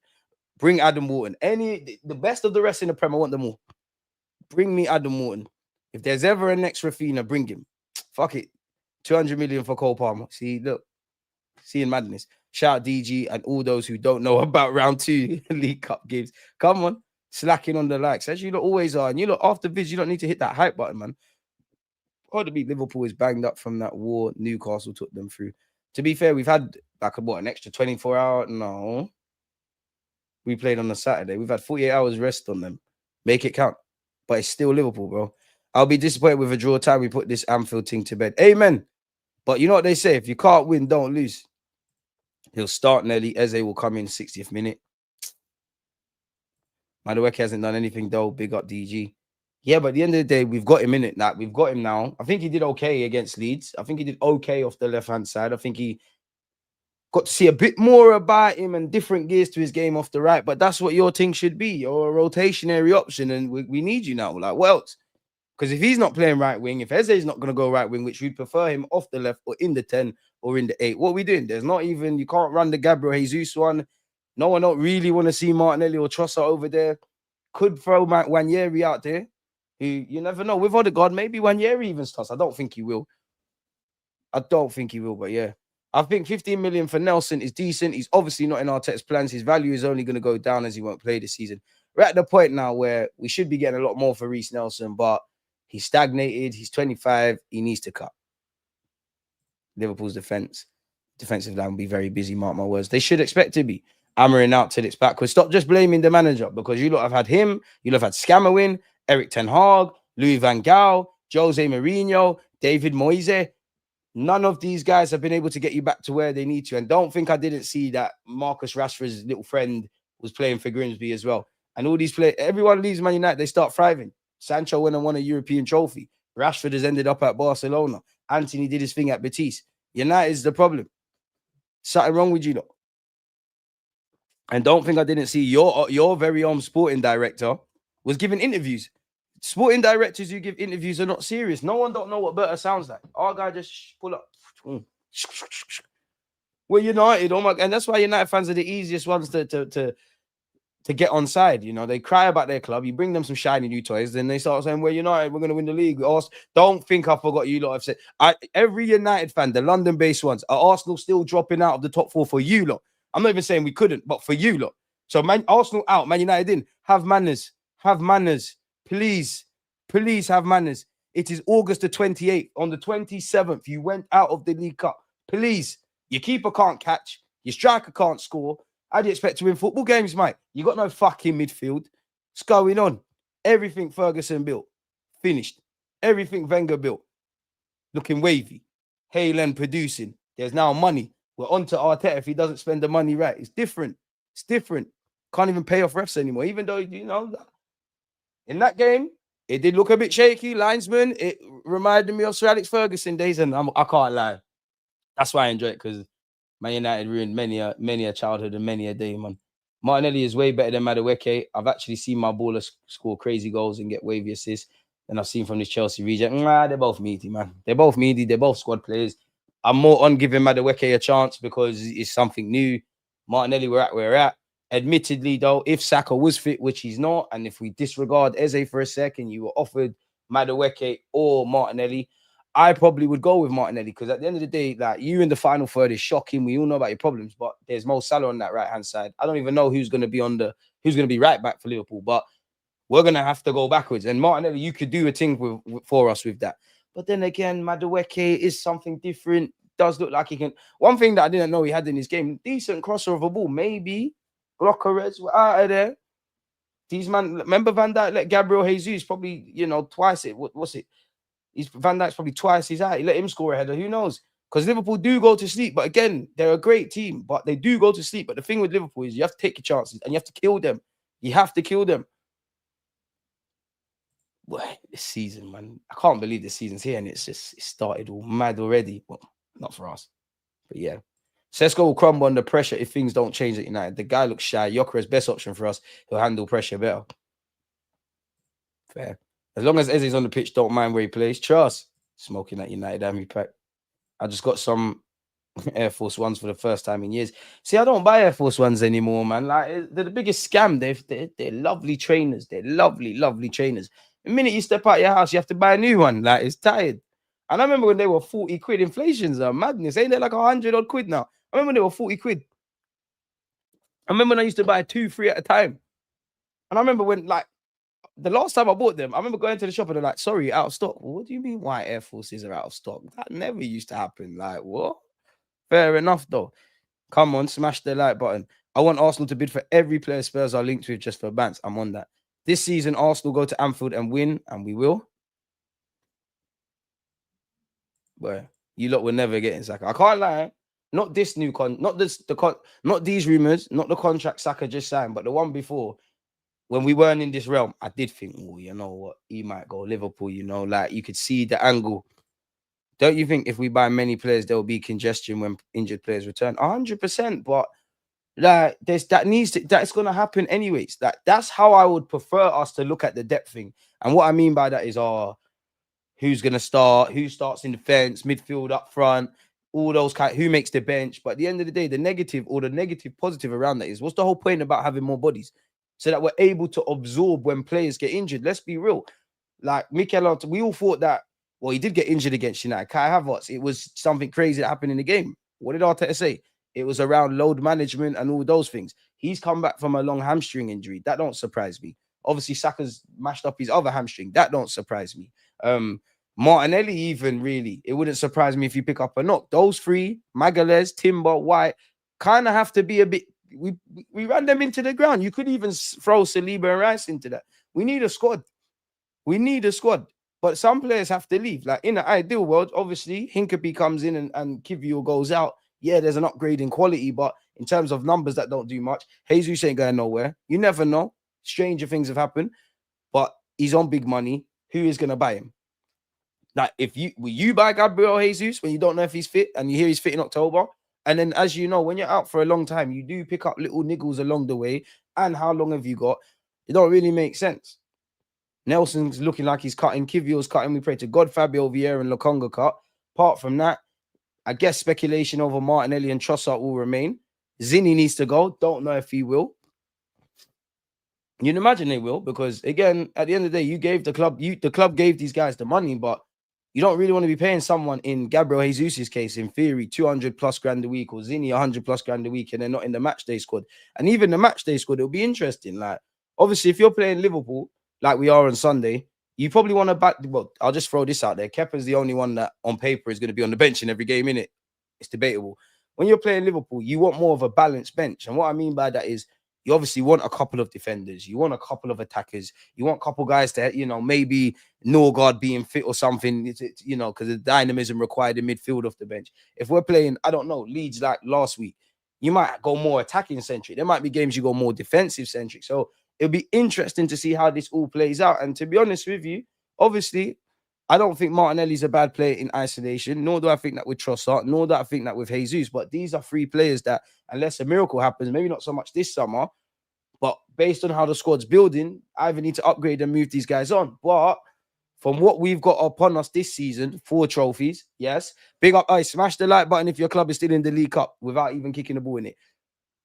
bring Adam Wharton. The best of the rest in the Prem, I want them all. Bring me Adam Wharton. If there's ever a next Rafinha, bring him. Fuck it. 200 million for Cole Palmer. See, look. Seeing madness. Shout out DG and all those who don't know about round 2 League Cup games. Come on. Slacking on the likes, as you lot always are. And you lot, after vids, you don't need to hit that hype button, man. Hard to beat Liverpool is banged up from that war Newcastle took them through. To be fair, we've had like an extra 24 hour. No. We played on a Saturday. We've had 48 hours rest on them. Make it count. But it's still Liverpool, bro. I'll be disappointed with a draw time. We put this Anfield thing to bed. Amen. But you know what they say? If you can't win, don't lose. He'll start Nelly. Eze will come in 60th minute. Madueke hasn't done anything though. Big up DG. Yeah, but at the end of the day, we've got him in it. We've got him now. I think he did okay against Leeds. I think he did okay off the left-hand side. I think he got to see a bit more about him and different gears to his game off the right. But that's what your thing should be. You're a rotationary option, and we need you now. Like, what else? Because if he's not playing right wing, if Eze's not going to go right wing, which we'd prefer him off the left or in the 10 or in the 8, what are we doing? There's not even, you can't run the Gabriel Jesus one. No one don't really want to see Martinelli or Trossard over there. Could throw Wanyeri out there. Who, you never know. With Odegaard, maybe Wanyeri even starts. I don't think he will. But yeah. I think 15 million for Nelson is decent. He's obviously not in Arteta's plans. His value is only going to go down as he won't play this season. We're at the point now where we should be getting a lot more for Reiss Nelson, but he's stagnated. He's 25. He needs to cut. Liverpool's defensive line will be very busy, mark my words. They should expect to be. hammering out till it's backwards. Stop just blaming the manager, because you lot have had him, you lot have had Scammerwin, Eric Ten Hag, Louis van Gaal, Jose Mourinho, David Moyes. None of these guys have been able to get you back to where they need to. And don't think I didn't see that Marcus Rashford's little friend was playing for Grimsby as well. And all these players, everyone leaves Man United, they start thriving. Sancho went and won a European trophy. Rashford has ended up at Barcelona. Anthony did his thing at Betis. United's the problem. Something wrong with you, though. And don't think I didn't see your very own sporting director was giving interviews. Sporting directors who give interviews are not serious. No one don't know what Berta sounds like. Our guy just pull up. We're United. Oh my, and that's why United fans are the easiest ones to get on side. You know, they cry about their club. You bring them some shiny new toys, then they start saying, "We're United. We're going to win the league." Don't think I forgot you lot have said. Every United fan, the London-based ones, are Arsenal still dropping out of the top 4 for you lot? I'm not even saying we couldn't, but for you lot. So Arsenal out, Man United in. Have manners. Have manners. Please, please have manners. It is August the 28th. On the 27th, you went out of the League Cup. Please, your keeper can't catch. Your striker can't score. How do you expect to win football games, mate? You got no fucking midfield. What's going on? Everything Ferguson built, finished. Everything Wenger built, looking wavy. Haaland producing. There's now money. We're on to Arteta if he doesn't spend the money right. It's different. It's different. Can't even pay off refs anymore. Even though, you know, in that game, it did look a bit shaky. Linesman, it reminded me of Sir Alex Ferguson days, and I can't lie. That's why I enjoy it, because Man United ruined many a childhood and many a day, man. Martinelli is way better than Madueke. I've actually seen my baller score crazy goals and get wavy assists than I've seen from this Chelsea region. They're both meaty, man. They're both meaty. They're both squad players. I'm more on giving Madueke a chance because it's something new. Martinelli, we're at where we're at. Admittedly, though, if Saka was fit, which he's not, and if we disregard Eze for a second, you were offered Madueke or Martinelli, I probably would go with Martinelli, because at the end of the day, like, you in the final third is shocking. We all know about your problems, but there's Mo Salah on that right-hand side. I don't even know who's going to be right back for Liverpool, but we're going to have to go backwards. And Martinelli, you could do a thing for us with that. But then again, Madueke is something different. Does look like he can. One thing that I didn't know he had in his game, decent crossover ball. Maybe Glockereds were out of there. These man, remember Van Dijk let Gabriel Jesus probably, you know, twice it. What's it? Van Dijk's probably twice his height. He let him score a header. Who knows? Because Liverpool do go to sleep. But again, they're a great team, but they do go to sleep. But the thing with Liverpool is you have to take your chances and you have to kill them. You have to kill them. Boy, this season, man. I can't believe this season's here and it started all mad already. Well, not for us. But yeah. Sesko will crumble under pressure if things don't change at United. The guy looks shy. Yokere's best option for us. He'll handle pressure better. Fair. As long as Eze's on the pitch, don't mind where he plays. Trust. Smoking at United Army Pack. I just got some Air Force Ones for the first time in years. See, I don't buy Air Force Ones anymore, man. Like, they're the biggest scam. They're lovely trainers. They're lovely, lovely trainers. The minute you step out your house, you have to buy a new one. Like, it's tired. And I remember when they were 40 quid. Inflation's a madness. Ain't they like 100 odd quid now? I remember when they were 40 quid. I remember when I used to buy 2, 3 at a time. And I remember when, like, the last time I bought them, I remember going to the shop and they're like, sorry, out of stock. What do you mean white Air Forces are out of stock? That never used to happen. Like, what? Fair enough, though. Come on, smash the like button. I want Arsenal to bid for every player Spurs are linked with just for bants. I'm on that. This season, Arsenal go to Anfield and win, and we will. Boy, you lot will never get in Saka. I can't lie. Not this new not these rumors, not the contract Saka just signed, but the one before. When we weren't in this realm, I did think, oh, you know what, he might go Liverpool, you know, like you could see the angle. Don't you think if we buy many players, there will be congestion when injured players return? 100%, but like that's going to happen anyways. That's how I would prefer us to look at the depth thing. And what I mean by that is, who's going to start, who starts in defense, midfield up front, all those who makes the bench. But at the end of the day, the negative or the negative positive around that is, what's the whole point about having more bodies? So that we're able to absorb when players get injured. Let's be real. Like Mikel Arteta, we all thought that, well, he did get injured against United. Kai Havertz, it was something crazy that happened in the game. What did Arteta say? It was around load management and all those things. He's come back from a long hamstring injury. That don't surprise me. Obviously, Saka's mashed up his other hamstring. That don't surprise me. Martinelli even, really, it wouldn't surprise me if you pick up a knock. Those three, Magalhaes, Timber, White, kind of have to be a bit we ran them into the ground. You could even throw Saliba and Rice into that. We need a squad. We need a squad. But some players have to leave. Like in the ideal world, obviously, Hincapie comes in and Kivior goes out. Yeah, there's an upgrade in quality, but in terms of numbers, that don't do much. Jesus ain't going nowhere. You never know. Stranger things have happened, but he's on big money. Who is going to buy him? Like, will you buy Gabriel Jesus when you don't know if he's fit and you hear he's fit in October? And then, as you know, when you're out for a long time, you do pick up little niggles along the way. And how long have you got? It don't really make sense. Nelson's looking like he's cutting. Kivior's cutting. We pray to God, Fabio Vieira and Lokonga cut. Apart from that, I guess speculation over Martinelli and Trossard will remain. Zinni needs to go. Don't know if he will. You'd imagine they will, because again, at the end of the day, you gave the club gave these guys the money, but you don't really want to be paying someone, in Gabriel Jesus' case, in theory, 200 plus grand a week, or Zinni 100 plus grand a week, and they're not in the match day squad. And even the match day squad, it'll be interesting. Like, obviously, if you're playing Liverpool, like we are on Sunday, you probably want to back. Well, I'll just throw this out there. Kepa's the only one that on paper is going to be on the bench in every game, innit? It's debatable. When you're playing Liverpool, you want more of a balanced bench. And what I mean by that is, you obviously want a couple of defenders. You want a couple of attackers. You want a couple guys to, maybe Norgard being fit or something, because the dynamism required in midfield off the bench. If we're playing, I don't know, Leeds like last week, you might go more attacking centric. There might be games you go more defensive centric. So it'll be interesting to see how this all plays out. And to be honest with you, obviously, I don't think Martinelli's a bad player in isolation, nor do I think that with Trossard, nor do I think that with Jesus. But these are three players that, unless a miracle happens, maybe not so much this summer, but based on how the squad's building, I either need to upgrade and move these guys on. But from what we've got upon us this season, 4 trophies, yes. Big up, smash the like button if your club is still in the League Cup without even kicking the ball in it.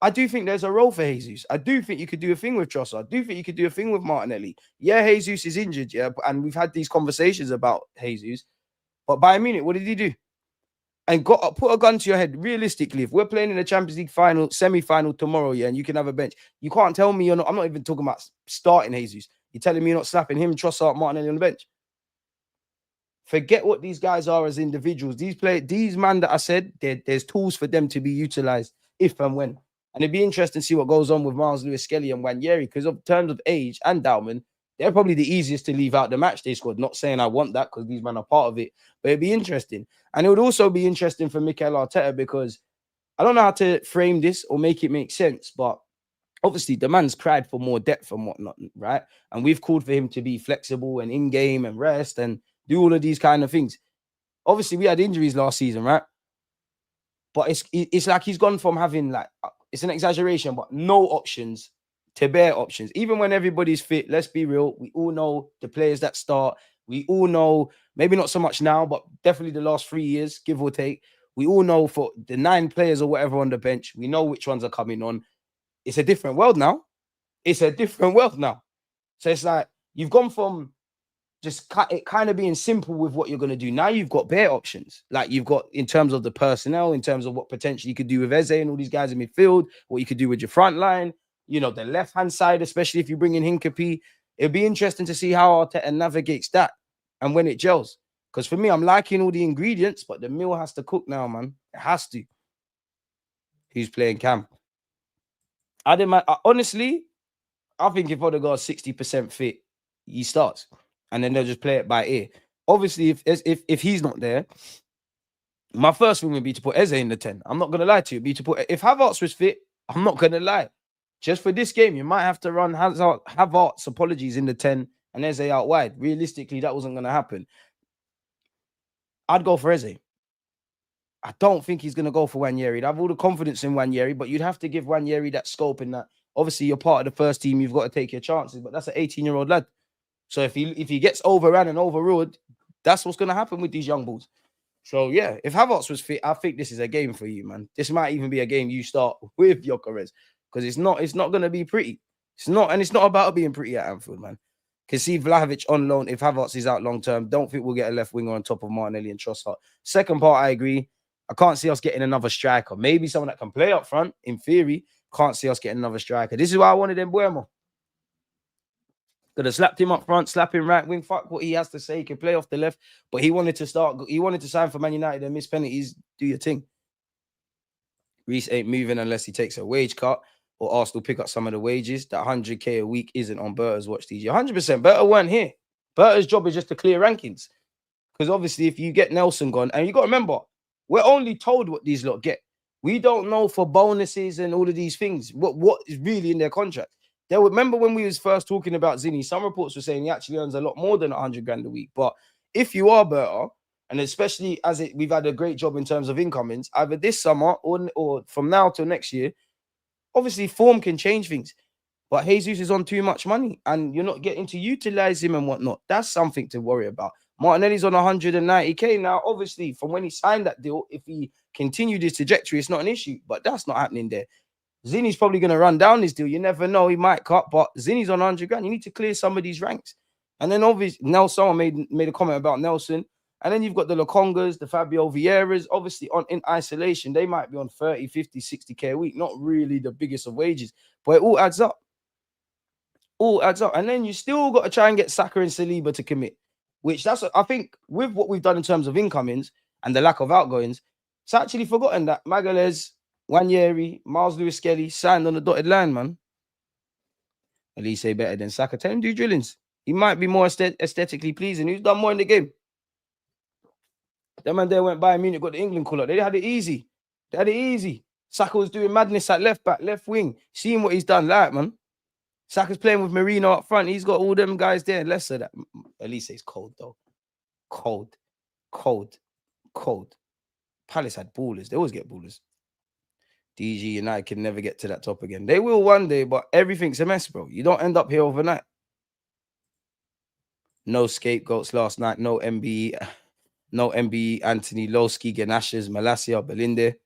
I do think there's a role for Jesus. I do think you could do a thing with Trossard. I do think you could do a thing with Martinelli. Yeah, Jesus is injured, yeah, and we've had these conversations about Jesus. But Bayern Munich, what did he do? And put a gun to your head. Realistically, if we're playing in the Champions League final, semi-final tomorrow, yeah, and you can have a bench, you can't tell me you're not. I'm not even talking about starting Jesus. You're telling me you're not slapping him, Trossard, Martinelli on the bench. Forget what these guys are as individuals. These man that I said, there's tools for them to be utilized if and when. And it'd be interesting to see what goes on with Miles Lewis-Skelly and Wanyeri, because in terms of age and endowment, they're probably the easiest to leave out the match day squad. Not saying I want that, because these men are part of it, but it'd be interesting. And it would also be interesting for Mikel Arteta, because I don't know how to frame this or make it make sense, but obviously the man's cried for more depth and whatnot, right? And we've called for him to be flexible and in-game and rest and do all of these kind of things. Obviously, we had injuries last season, right? But it's like he's gone from having, like, it's an exaggeration, but no options to bare options. Even when everybody's fit, let's be real, we all know the players that start. We all know, maybe not so much now, but definitely the last 3 years, give or take. We all know for the 9 players or whatever on the bench, we know which ones are coming on. It's a different world now. It's a different world now. So it's like you've gone from just it kind of being simple with what you're going to do. Now you've got bare options. Like you've got in terms of the personnel, in terms of what potentially you could do with Eze and all these guys in midfield, what you could do with your front line, the left-hand side, especially if you bring in Hincapie. It'll be interesting to see how Arteta navigates that and when it gels. Because for me, I'm liking all the ingredients, but the meal has to cook now, man. It has to. Who's playing Cam? Honestly, I think if Odegaard's 60% fit, he starts. And then they'll just play it by ear. Obviously, if he's not there, my first thing would be to put Eze in the 10. I'm not going to lie to you. If Havertz was fit, I'm not going to lie. Just for this game, you might have to run Havertz, apologies, in the 10 and Eze out wide. Realistically, that wasn't going to happen. I'd go for Eze. I don't think he's going to go for Wanyeri. I have all the confidence in Wanyeri, but you'd have to give Wanyeri that scope in that. Obviously, you're part of the first team. You've got to take your chances, but that's an 18-year-old lad. So if he gets overrun and overruled, that's what's going to happen with these young bulls. So yeah, if Havertz was fit, I think this is a game for you, man. This might even be a game you start with Gyökeres, because it's not going to be pretty. It's not about being pretty at Anfield, man. Can see Vlahovic on loan if Havertz is out long term. Don't think we'll get a left winger on top of Martinelli and Trossard. Second part, I agree. I can't see us getting another striker. Maybe someone that can play up front, in theory. Can't see us getting another striker. This is why I wanted Mbeumo. Could have slapped him up front, slap him right wing. Fuck what he has to say. He can play off the left, but he wanted to start. He wanted to sign for Man United and miss penalties. Do your thing. Reiss ain't moving unless he takes a wage cut. or Arsenal pick up some of the wages. That 100k a week isn't on Berta's watch, DJ. 100%. Berta weren't here. Berta's job is just to clear rankings. Because obviously, if you get Nelson gone, and you got to remember, we're only told what these lot get. We don't know for bonuses and all of these things what is really in their contract. Remember when we was first talking about Zinni, some reports were saying he actually earns a lot more than 100 grand a week. But if you are Berta, and especially as we've had a great job in terms of incomings, either this summer or from now till next year, obviously form can change things. But Jesus is on too much money and you're not getting to utilize him and whatnot. That's something to worry about. Martinelli's on 190k now. Obviously, from when he signed that deal, if he continued his trajectory, it's not an issue. But that's not happening there. Zinni's probably going to run down this deal. You never know. He might cut, but Zinni's on 100 grand. You need to clear some of these ranks. And then obviously, Nelson made a comment about Nelson. And then you've got the Lokongas, the Fabio Vieiras, obviously in isolation. They might be on 30, 50, 60k a week. Not really the biggest of wages, but it all adds up. All adds up. And then you still got to try and get Saka and Saliba to commit, which I think with what we've done in terms of incomings and the lack of outgoings, it's actually forgotten that Magalhaes, Wanyeri, Miles Lewis-Skelly signed on the dotted line, man. At least say better than Saka. Tell him do drillings. He might be more aesthetically pleasing. Who's done more in the game? That man there went by Munich, got the England call up. They had it easy. Saka was doing madness at left back, left wing. Seeing what he's done, like, man. Saka's playing with Marino up front. He's got all them guys there. Less of that. At least it's cold, though. Cold. Palace had ballers. They always get ballers. DG United can never get to that top again. They will one day, but everything's a mess, bro. You don't end up here overnight. No scapegoats last night. No MBE. No MBE. Anthony Lowski, Ganashes, Malacia, Belinde.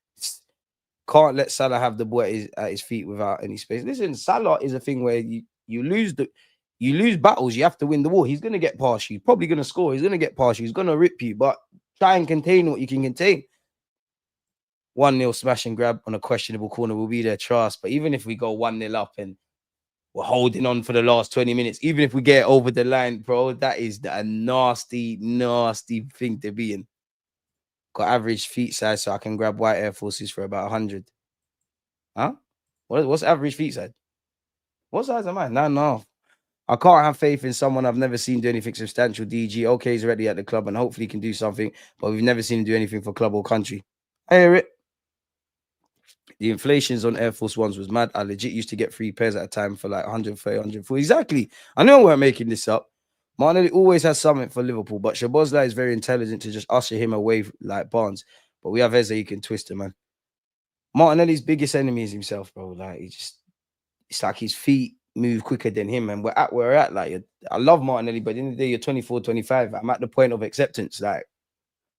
Can't let Salah have the ball at his feet without any space. Listen, Salah is a thing where you lose battles. You have to win the war. He's going to get past you. Probably going to score. He's going to get past you. He's going to rip you. But try and contain what you can contain. 1-0 smash and grab on a questionable corner will be their trust. But even if we go 1-0 up and we're holding on for the last 20 minutes, even if we get over the line, bro, that is a nasty, nasty thing to be in. Got average feet size, so I can grab white Air Forces for about 100. Huh? What's average feet size? What size am I? 9.5. I can't have faith in someone I've never seen do anything substantial. DG, okay, he's ready at the club and hopefully he can do something, but we've never seen him do anything for club or country. I hear it. The inflations on Air Force Ones was mad. I legit used to get 3 pairs at a time for like 130, 140. Exactly. I know we're making this up. Martinelli always has something for Liverpool, but Szoboszlai is very intelligent to just usher him away like Barnes. But we have Eze, he can twist him, man. Martinelli's biggest enemy is himself, bro. Like, it's like his feet move quicker than him, and we're at where we're at. Like, I love Martinelli, but at the end of the day, you're 24, 25. I'm at the point of acceptance. Like,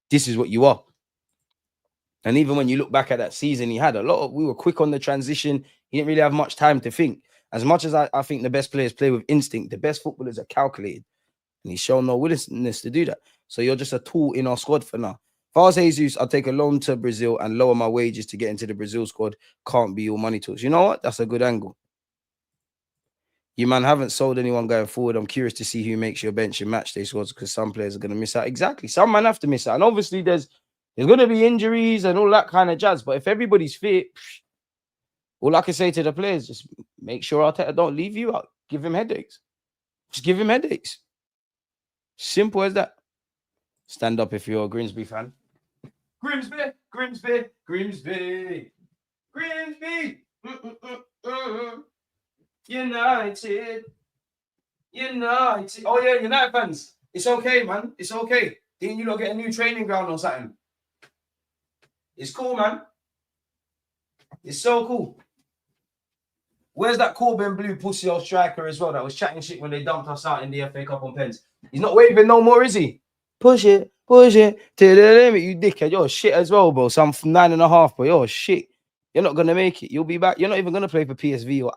this is what you are. And even when you look back at that season, we were quick on the transition. He didn't really have much time to think. As much as I think the best players play with instinct, the best footballers are calculated. And he's shown no willingness to do that. So you're just a tool in our squad for now. If I was Jesus, I'd take a loan to Brazil and lower my wages to get into the Brazil squad. Can't be all money talks. You know what? That's a good angle. You, man, haven't sold anyone going forward. I'm curious to see who makes your bench and match day squads because some players are going to miss out. Exactly. Some man have to miss out. And obviously there's going to be injuries and all that kind of jazz. But if everybody's fit, all I can say to the players, just make sure Arteta don't leave you out. Give him headaches. Just give him headaches. Simple as that. Stand up if you're a Grimsby fan. Grimsby. United. Oh, yeah, United fans. It's okay, man. It's okay. Didn't you lot get a new training ground or something? It's cool, man. It's so cool. Where's that Corbin blue pussy old striker as well that was chatting shit when they dumped us out in the FA Cup on pens? He's not waving no more, is he? Push it to the limit, you dickhead. You're shit as well, bro. So I'm 9.5, bro. You're shit. You're not gonna make it. You'll be back. You're not even gonna play for PSV or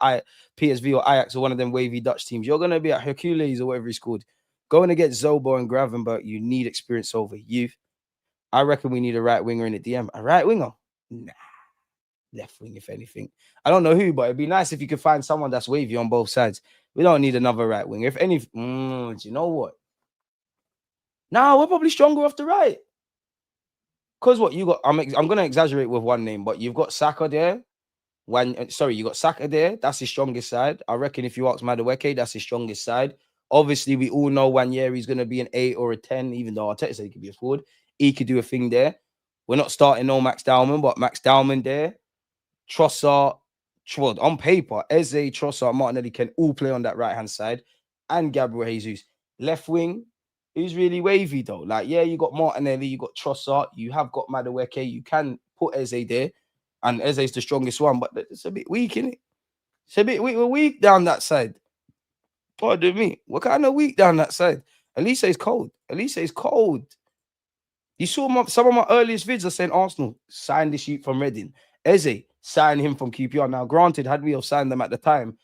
Ajax or one of them wavy Dutch teams. You're gonna be at Hercules or whatever he's called. Going against Zobo and Gravenberg, you need experience over youth. I reckon we need a right winger in the DM. A right winger? Nah. Left wing, if anything. I don't know who, but it'd be nice if you could find someone that's wavy on both sides. We don't need another right winger. If any, do you know what? No, we're probably stronger off the right. Because what you got, I'm going to exaggerate with one name, but you've got Saka there. You got Saka there. That's his strongest side. I reckon if you ask Madueke, that's his strongest side. Obviously, we all know Wanyeri's going to be an 8 or a 10, even though Arteta said he could be a forward. He could do a thing there. We're not starting no Max Dowman, but Max Dowman there. Trossard, on paper, Eze, Trossard, Martinelli can all play on that right-hand side. And Gabriel Jesus. Left wing, who's really wavy though? Like, yeah, you got Martinelli, you got Trossard, you have got Madueke, you can put Eze there. And Eze's the strongest one, but it's a bit weak, innit? It's a bit weak. We're weak down that side. Pardon me. We're kind of weak down that side. Elise is cold. Elise is cold. You saw some of my earliest vids are saying Arsenal signed this sheet from Reading. Eze signed him from QPR. Now, granted, had we have signed them at the time,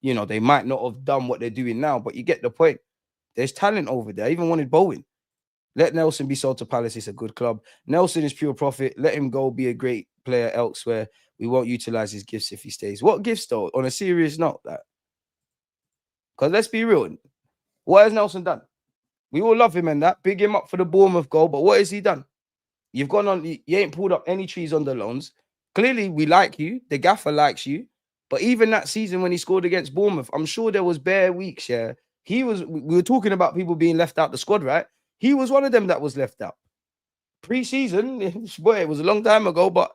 you know, they might not have done what they're doing now, but you get the point. There's talent over there. I even wanted Bowen. Let Nelson be sold to Palace. It's a good club. Nelson is pure profit. Let him go be a great player elsewhere. We won't utilize his gifts if he stays. What gifts, though? On a serious note, that. Because let's be real. What has Nelson done? We all love him and that. Big him up for the Bournemouth goal. But what has he done? You've gone on. You ain't pulled up any trees on the loans. Clearly, we like you. The gaffer likes you. But even that season when he scored against Bournemouth, I'm sure there was bare weeks, yeah. We were talking about people being left out the squad, right? He was one of them that was left out. Pre-season, boy, it was a long time ago, but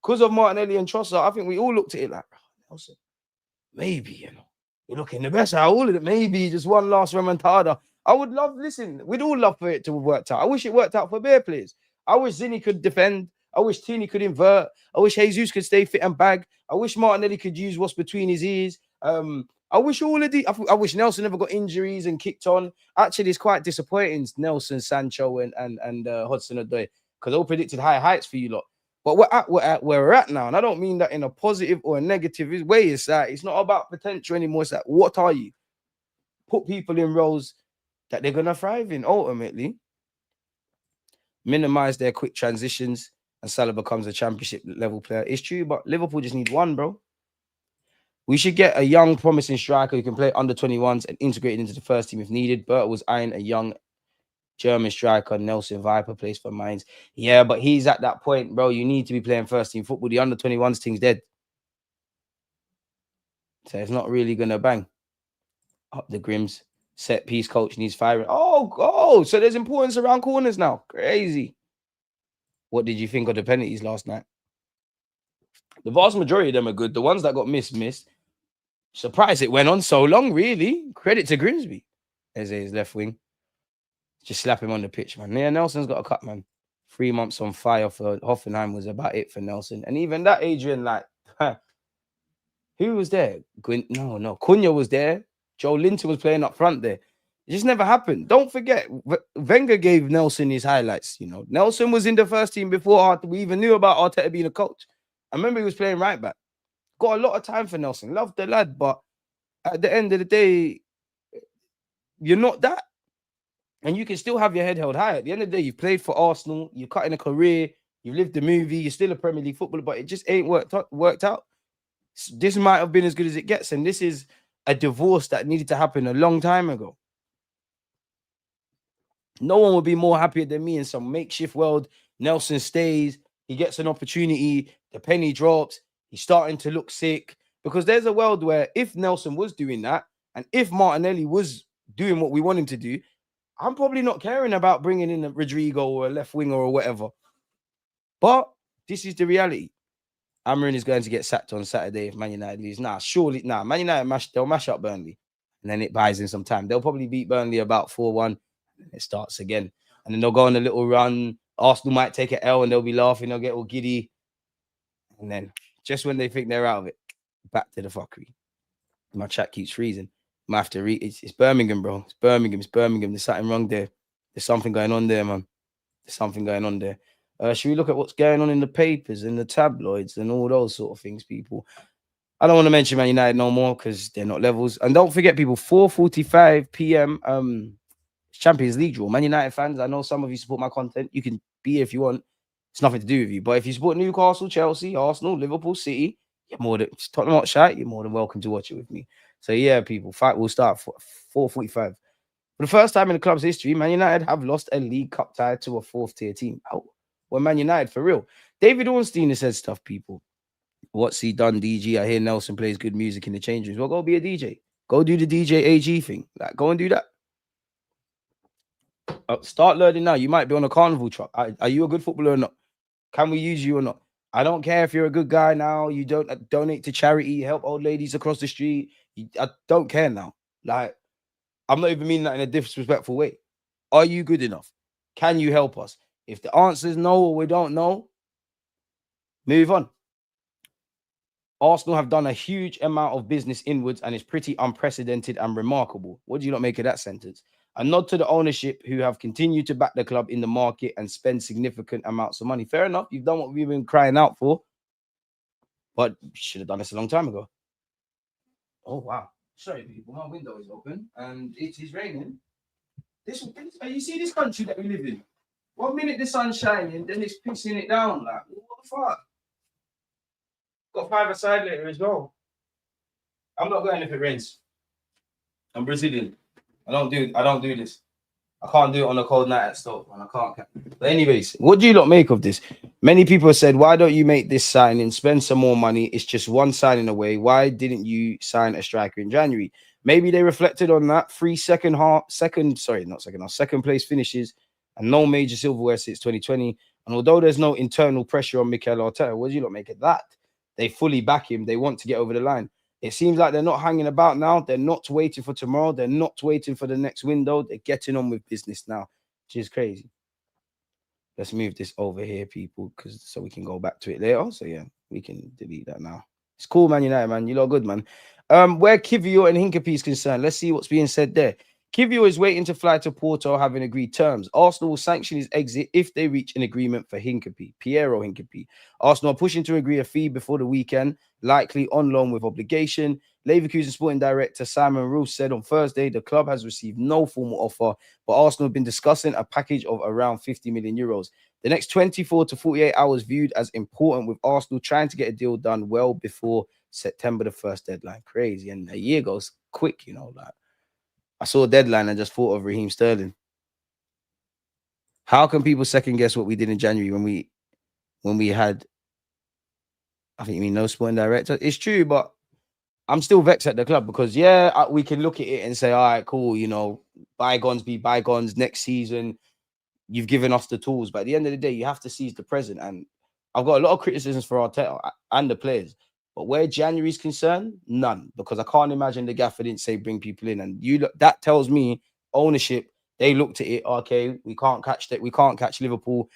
because of Martinelli and Trossard, I think we all looked at it like, Nelson, maybe, you know, you're looking the best out of all of it. Maybe just one last remontada. I would love, listen, we'd all love for it to have worked out. I wish it worked out for bare players. I wish Zinni could defend. I wish Tini could invert. I wish Jesus could stay fit and bag. I wish Martinelli could use what's between his ears. I wish all of the. I wish Nelson never got injuries and kicked on. Actually, it's quite disappointing. Nelson, Sancho, and Hudson-Odoi, because all predicted high heights for you lot. But we're at where we're at now, and I don't mean that in a positive or a negative way. It's that it's not about potential anymore. It's that what are you? Put people in roles that they're gonna thrive in. Ultimately, minimize their quick transitions, and Salah becomes a championship level player. It's true, but Liverpool just need one, bro. We should get a young, promising striker who can play under 21s and integrate it into the first team if needed. Bert was eyeing a young German striker, Nelson Viper, plays for Mainz. Yeah, but he's at that point, bro. You need to be playing first team football. The under 21s thing's dead. So it's not really going to bang. Up the Grims. Set piece coach needs firing. Oh, so there's importance around corners now. Crazy. What did you think of the penalties last night? The vast majority of them are good. The ones that got missed. Surprised it went on so long, really. Credit to Grimsby. There's his left wing. Just slap him on the pitch, man. Yeah, Nelson's got a cut, man. 3 months on fire for Hoffenheim was about it for Nelson. And even that, Adrian, like, who was there? No. Cunha was there. Joe Linton was playing up front there. It just never happened. Don't forget, Wenger gave Nelson his highlights. You know, Nelson was in the first team before we even knew about Arteta being a coach. I remember he was playing right back. Got a lot of time for Nelson. Loved the lad, but at the end of the day, you're not that. And you can still have your head held high. At the end of the day, you've played for Arsenal, you're cutting a career, you've lived the movie, you're still a Premier League footballer, but it just ain't worked out. This might have been as good as it gets, and this is a divorce that needed to happen a long time ago. No one would be more happier than me in some makeshift world. Nelson stays, he gets an opportunity, the penny drops, he's starting to look sick. Because there's a world where if Nelson was doing that, and if Martinelli was doing what we want him to do, I'm probably not caring about bringing in a Rodrigo or a left winger or whatever. But this is the reality. Amarin is going to get sacked on Saturday if Man United lose. Surely. Man United they'll mash up Burnley. And then it buys in some time. They'll probably beat Burnley about 4-1. And it starts again. And then they'll go on a little run. Arsenal might take an L and they'll be laughing. They'll get all giddy. And then just when they think they're out of it, back to the fuckery. My chat keeps freezing. I have to read. It's Birmingham, bro. It's Birmingham. There's something wrong there. There's something going on there, man. There's something going on there. Should we look at what's going on in the papers and the tabloids and all those sort of things, people? I don't want to mention Man United no more because they're not levels. And don't forget, people, 4:45 p.m. Champions League draw. Man United fans, I know some of you support my content. You can be here if you want. It's nothing to do with you. But if you support Newcastle, Chelsea, Arsenal, Liverpool, City, you're more than Tottenham Hotspur, you're more than welcome to watch it with me. So yeah, people, fight will start 4:45. For the first time in the club's history, Man United have lost a League Cup tie to a fourth-tier team. Oh, well, Man United for real. David Ornstein has said stuff, people. What's he done, DG? I hear Nelson plays good music in the change rooms. Well, go be a DJ. Go do the DJ AG thing. Like, go and do that. Start learning now. You might be on a carnival truck. Are you a good footballer or not? Can we use you or not? I don't care if you're a good guy now. You don't donate to charity, help old ladies across the street. I don't care now. Like, I'm not even meaning that in a disrespectful way. Are you good enough? Can you help us? If the answer is no or we don't know, move on. Arsenal have done a huge amount of business inwards and it's pretty unprecedented and remarkable. What do you not make of that sentence? A nod to the ownership who have continued to back the club in the market and spend significant amounts of money. Fair enough. You've done what we've been crying out for, but you should have done this a long time ago. Oh, wow. Sorry, people. My window is open and it is raining. You see this country that we live in? 1 minute the sun's shining, then it's pissing it down. Like, what the fuck? Got 5 aside later as well. I'm not going if it rains. I'm Brazilian. I don't do this. I can't do it on a cold night at Stoke, and I can't. But anyways, what do you lot make of this? Many people have said, why don't you make this signing, spend some more money? It's just one signing away. Why didn't you sign a striker in January? Maybe they reflected on that. 3 second place finishes and no major silverware since 2020. And although there's no internal pressure on Mikel Arteta, what do you lot make of that? They fully back him. They want to get over the line. It seems like they're not hanging about now. They're not waiting for tomorrow. They're not waiting for the next window. They're getting on with business now, which is crazy. Let's move this over here, people, so we can go back to it later. So, yeah, we can delete that now. It's cool, Man United, man. You lot good, man. Where Kiwior and Hincapie is concerned, let's see what's being said there. Kiwior is waiting to fly to Porto, having agreed terms. Arsenal will sanction his exit if they reach an agreement for Hincapie, Piero Hincapié. Arsenal are pushing to agree a fee before the weekend, likely on loan with obligation. Leverkusen sporting director Simon Roos said on Thursday the club has received no formal offer, but Arsenal have been discussing a package of around 50 million euros. The next 24 to 48 hours viewed as important, with Arsenal trying to get a deal done well before September the 1st deadline. Crazy. And a year goes quick, you know, like. I saw a deadline and just thought of Raheem Sterling. How can people second guess what we did in January when we had, I think you mean no sporting director? It's true, but I'm still vexed at the club because, yeah, we can look at it and say, all right, cool, you know, bygones be bygones. Next season, you've given us the tools. But at the end of the day, you have to seize the present. And I've got a lot of criticisms for Arteta and the players. But where January's concerned, none, because I can't imagine the gaffer didn't say bring people in. And that tells me ownership, they looked at it, okay, we can't catch that, we can't catch Liverpool.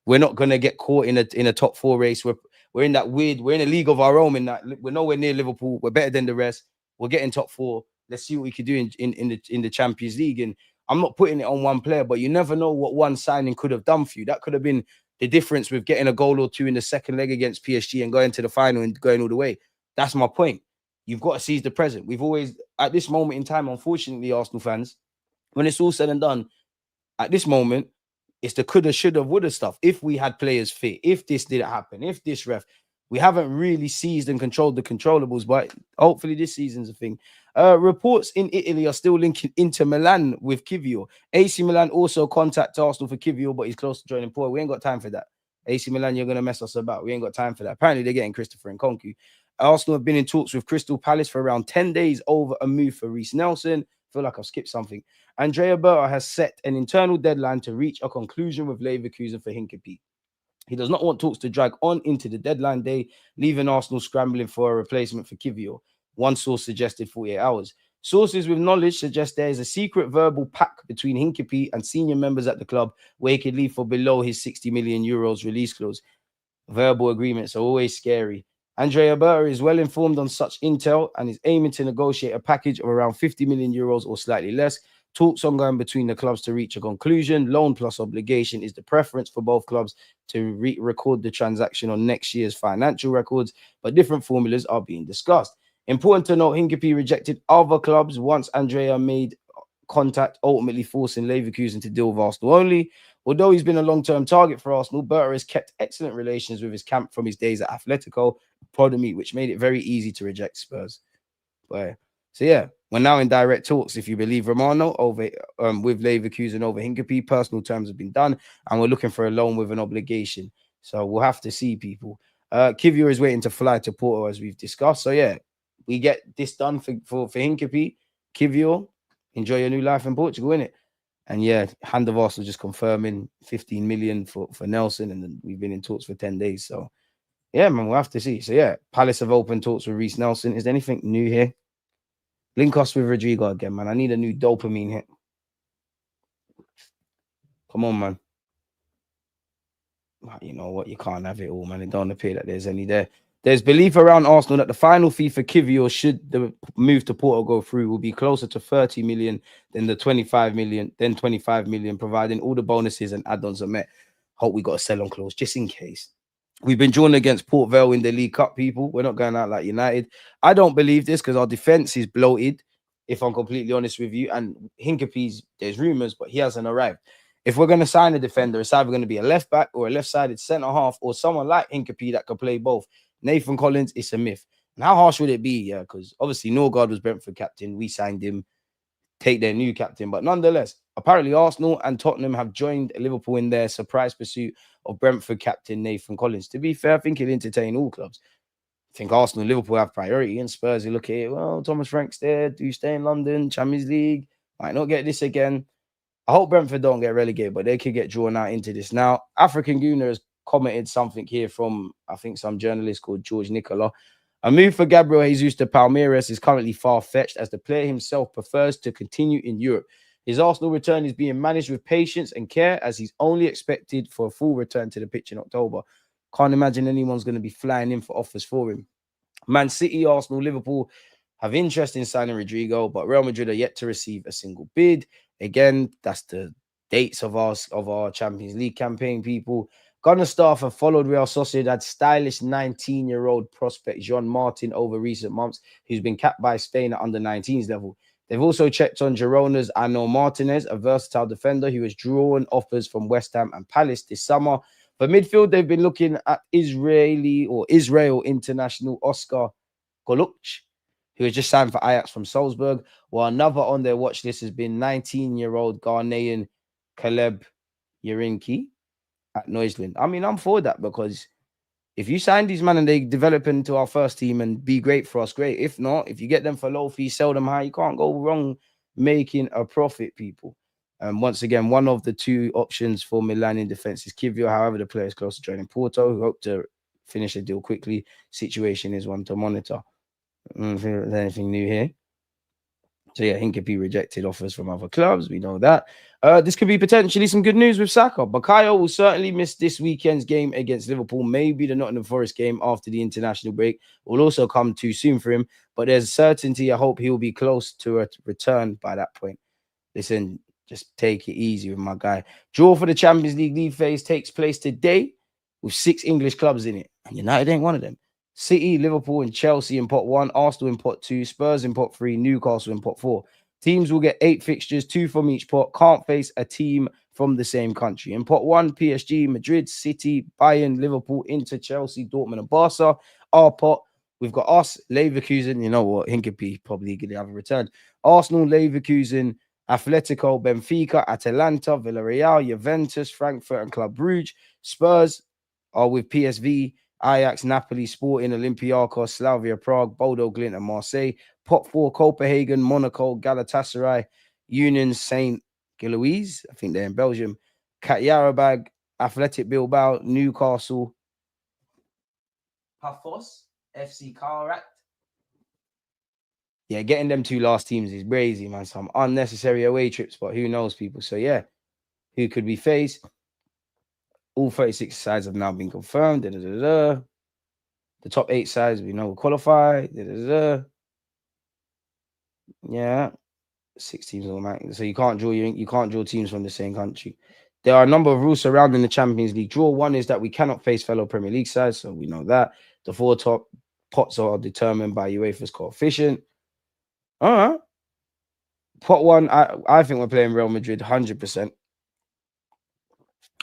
We're not gonna get caught in a top 4 race. We're in that we're in a league of our own, in that we're nowhere near Liverpool, we're better than the rest, we're getting top 4. Let's see what we could do in the Champions League. And I'm not putting it on one player, but you never know what one signing could have done for you. That could have been the difference with getting a goal or two in the second leg against PSG and going to the final and going all the way. That's my point. You've got to seize the present. We've always, at this moment in time, unfortunately, Arsenal fans, when it's all said and done, at this moment, it's the coulda, shoulda, woulda stuff. If we had players fit, if this didn't happen, if this ref, we haven't really seized and controlled the controllables, but hopefully this season's a thing. Reports in Italy are still linking Inter Milan with Kiwior. AC Milan also contact Arsenal for Kiwior, but he's close to joining Porto. We ain't got time for that. AC Milan, you're going to mess us about. We ain't got time for that. Apparently, they're getting Christopher Nkunku. Arsenal have been in talks with Crystal Palace for around 10 days over a move for Reiss Nelson. I feel like I've skipped something. Andrea Berta has set an internal deadline to reach a conclusion with Leverkusen for Hincapie. He does not want talks to drag on into the deadline day, leaving Arsenal scrambling for a replacement for Kiwior. One source suggested 48 hours. Sources with knowledge suggest there is a secret verbal pact between Hincapie and senior members at the club where he could leave for below his 60 million euros release clause. Verbal agreements are always scary. Andrea Berta is well informed on such intel and is aiming to negotiate a package of around 50 million euros or slightly less. Talks ongoing between the clubs to reach a conclusion. Loan plus obligation is the preference for both clubs to record the transaction on next year's financial records, but different formulas are being discussed. Important to note, Hincapie rejected other clubs once Andrea made contact, ultimately forcing Leverkusen to deal with Arsenal only. Although he's been a long-term target for Arsenal, Berta has kept excellent relations with his camp from his days at Atletico, which made it very easy to reject Spurs. But, so yeah, we're now in direct talks, if you believe Romano, over with Leverkusen over Hincapie. Personal terms have been done, and we're looking for a loan with an obligation. So we'll have to see, people. Kivior is waiting to fly to Porto, as we've discussed. So yeah, we get this done for Hincapie. Kivior, enjoy your new life in Portugal, innit? And yeah, Hand of Arsenal just confirming 15 million for Nelson, and then we've been in talks for 10 days. So yeah, man, we'll have to see. So yeah, Palace have opened talks with Reiss Nelson. Is there anything new here? Link us with Rodrigo again, man. I need a new dopamine hit. Come on, man. You know what? You can't have it all, man. It don't appear that there's any there. There's belief around Arsenal that the final fee for Kivior, should the move to Porto go through, will be closer to 30 million than the 25 million, providing all the bonuses and add-ons are met. Hope we got a sell-on clause just in case. We've been drawn against Port Vale in the League Cup, people. We're not going out like United. I don't believe this because our defense is bloated, if I'm completely honest with you. And Hincapie's, there's rumors, but he hasn't arrived. If we're going to sign a defender, it's either going to be a left back or a left-sided centre half or someone like Hincapie that could play both. Nathan Collins, it's a myth. And how harsh would it be? Yeah, because obviously Norgard was Brentford captain. We signed him, take their new captain. But nonetheless, apparently Arsenal and Tottenham have joined Liverpool in their surprise pursuit of Brentford captain Nathan Collins. To be fair, I think he'll entertain all clubs. I think Arsenal and Liverpool have priority, and Spurs, you look at it, well, Thomas Frank's there. Do you stay in London? Champions League? Might not get this again. I hope Brentford don't get relegated, but they could get drawn out into this. Now, African Gooner has commented something here from, I think, some journalist called George Nicola. A move for Gabriel Jesus to Palmeiras is currently far-fetched, as the player himself prefers to continue in Europe. His Arsenal return is being managed with patience and care, as he's only expected for a full return to the pitch in October. Can't imagine anyone's going to be flying in for offers for him. Man City, Arsenal, Liverpool have interest in signing Rodrigo, but Real Madrid are yet to receive a single bid. Again, that's the dates of our Champions League campaign, people. Gunner staff have followed Real Sociedad's stylish 19-year-old prospect Jean Martin over recent months, who's been capped by Spain at under-19s level. They've also checked on Girona's Ano Martinez, a versatile defender who has drawn offers from West Ham and Palace this summer. For midfield, they've been looking at Israel international Oscar Goluch, who has just signed for Ajax from Salzburg, while another on their watch list has been 19-year-old Ghanaian Caleb Yarinki at Neusland. I mean, I'm for that, because if you sign these men and they develop into our first team and be great for us, great. If not, if you get them for low fee, sell them high, you can't go wrong making a profit, people. Once again, one of the two options for Milan in defense is Kivior. However, the player is close to joining Porto, who hope to finish the deal quickly. Situation is one to monitor. If there's anything new here. So yeah, Hincapie rejected offers from other clubs. We know that. This could be potentially some good news with Saka. Bakayo will certainly miss this weekend's game against Liverpool. Maybe the Nottingham Forest game after the international break will also come too soon for him. But there's certainty. I hope he will be close to a return by that point. Listen, just take it easy with my guy. Draw for the Champions League league phase takes place today with 6 English clubs in it. And United ain't one of them. City, Liverpool, and Chelsea in pot 1, Arsenal in pot 2, Spurs in pot 3, Newcastle in pot 4. Teams will get 8 fixtures, 2 from each pot. Can't face a team from the same country. In pot 1, PSG, Madrid, City, Bayern, Liverpool, Inter, Chelsea, Dortmund, and Barca. Our pot, we've got us, Leverkusen. You know what? Hincapie probably going to have a return. Arsenal, Leverkusen, Atletico, Benfica, Atalanta, Villarreal, Juventus, Frankfurt, and Club Brugge. Spurs are with PSV, Ajax, Napoli, Sporting, Olympiacos, Slavia Prague, Bodo Glimt, and Marseille. Pot 4, Copenhagen, Monaco, Galatasaray, Union Saint Gilloise, I think they're in Belgium, Katjarabag, Athletic Bilbao, Newcastle, Pafos, FC Karat. Yeah, getting them 2 last teams is crazy, man. Some unnecessary away trips, but who knows, people. So yeah, who could we face? All 36 sides have now been confirmed. The top 8 sides we know will qualify. Yeah, 6 teams automatic. So you can't draw teams from the same country. There are a number of rules surrounding the Champions League draw. One is that we cannot face fellow Premier League sides, so we know that. The 4 top pots are determined by UEFA's coefficient. All right. Pot 1, I think we're playing Real Madrid 100%.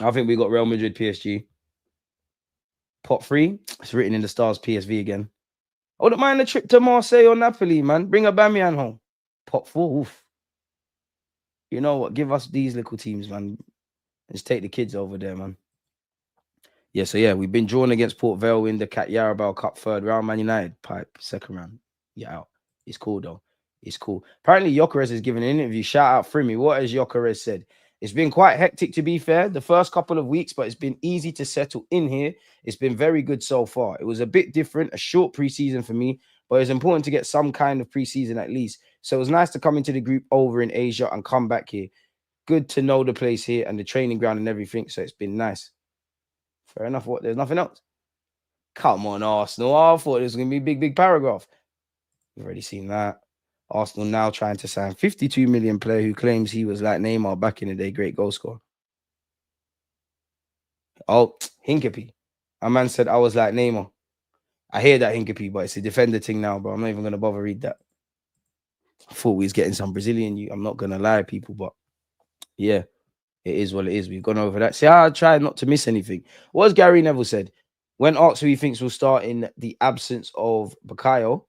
I think we got Real Madrid, PSG. Pot 3, it's written in the stars, PSV again. I wouldn't mind a trip to Marseille or Napoli, man. Bring a Bamian home. Pot 4, oof. You know what? Give us these little teams, man. Just take the kids over there, man. Yeah, so yeah, we've been drawn against Port Vale in the Cat Yarabao Cup third round. Man United pipe second round. Yeah, out. It's cool though. It's cool. Apparently, Gyökeres is giving an interview. Shout out Frimi. What has Gyökeres said? It's been quite hectic, to be fair, the first couple of weeks, but it's been easy to settle in here. It's been very good so far. It was a bit different, a short preseason for me, but it's important to get some kind of preseason at least. So it was nice to come into the group over in Asia and come back here. Good to know the place here and the training ground and everything. So it's been nice. Fair enough. What? There's nothing else. Come on, Arsenal. I thought it was going to be a big paragraph. You've already seen that. Arsenal now trying to sign 52 million player who claims he was like Neymar back in the day, great goal scorer. Oh, Hincapie. A man said I was like Neymar. I hear that, Hincapie, but it's a defender thing now, bro. I'm not even going to bother read that. I thought we was getting some Brazilian. I'm not going to lie, people, but yeah, it is what it is. We've gone over that. See, I try not to miss anything. What has Gary Neville said? When asked who he thinks will start in the absence of Bukayo,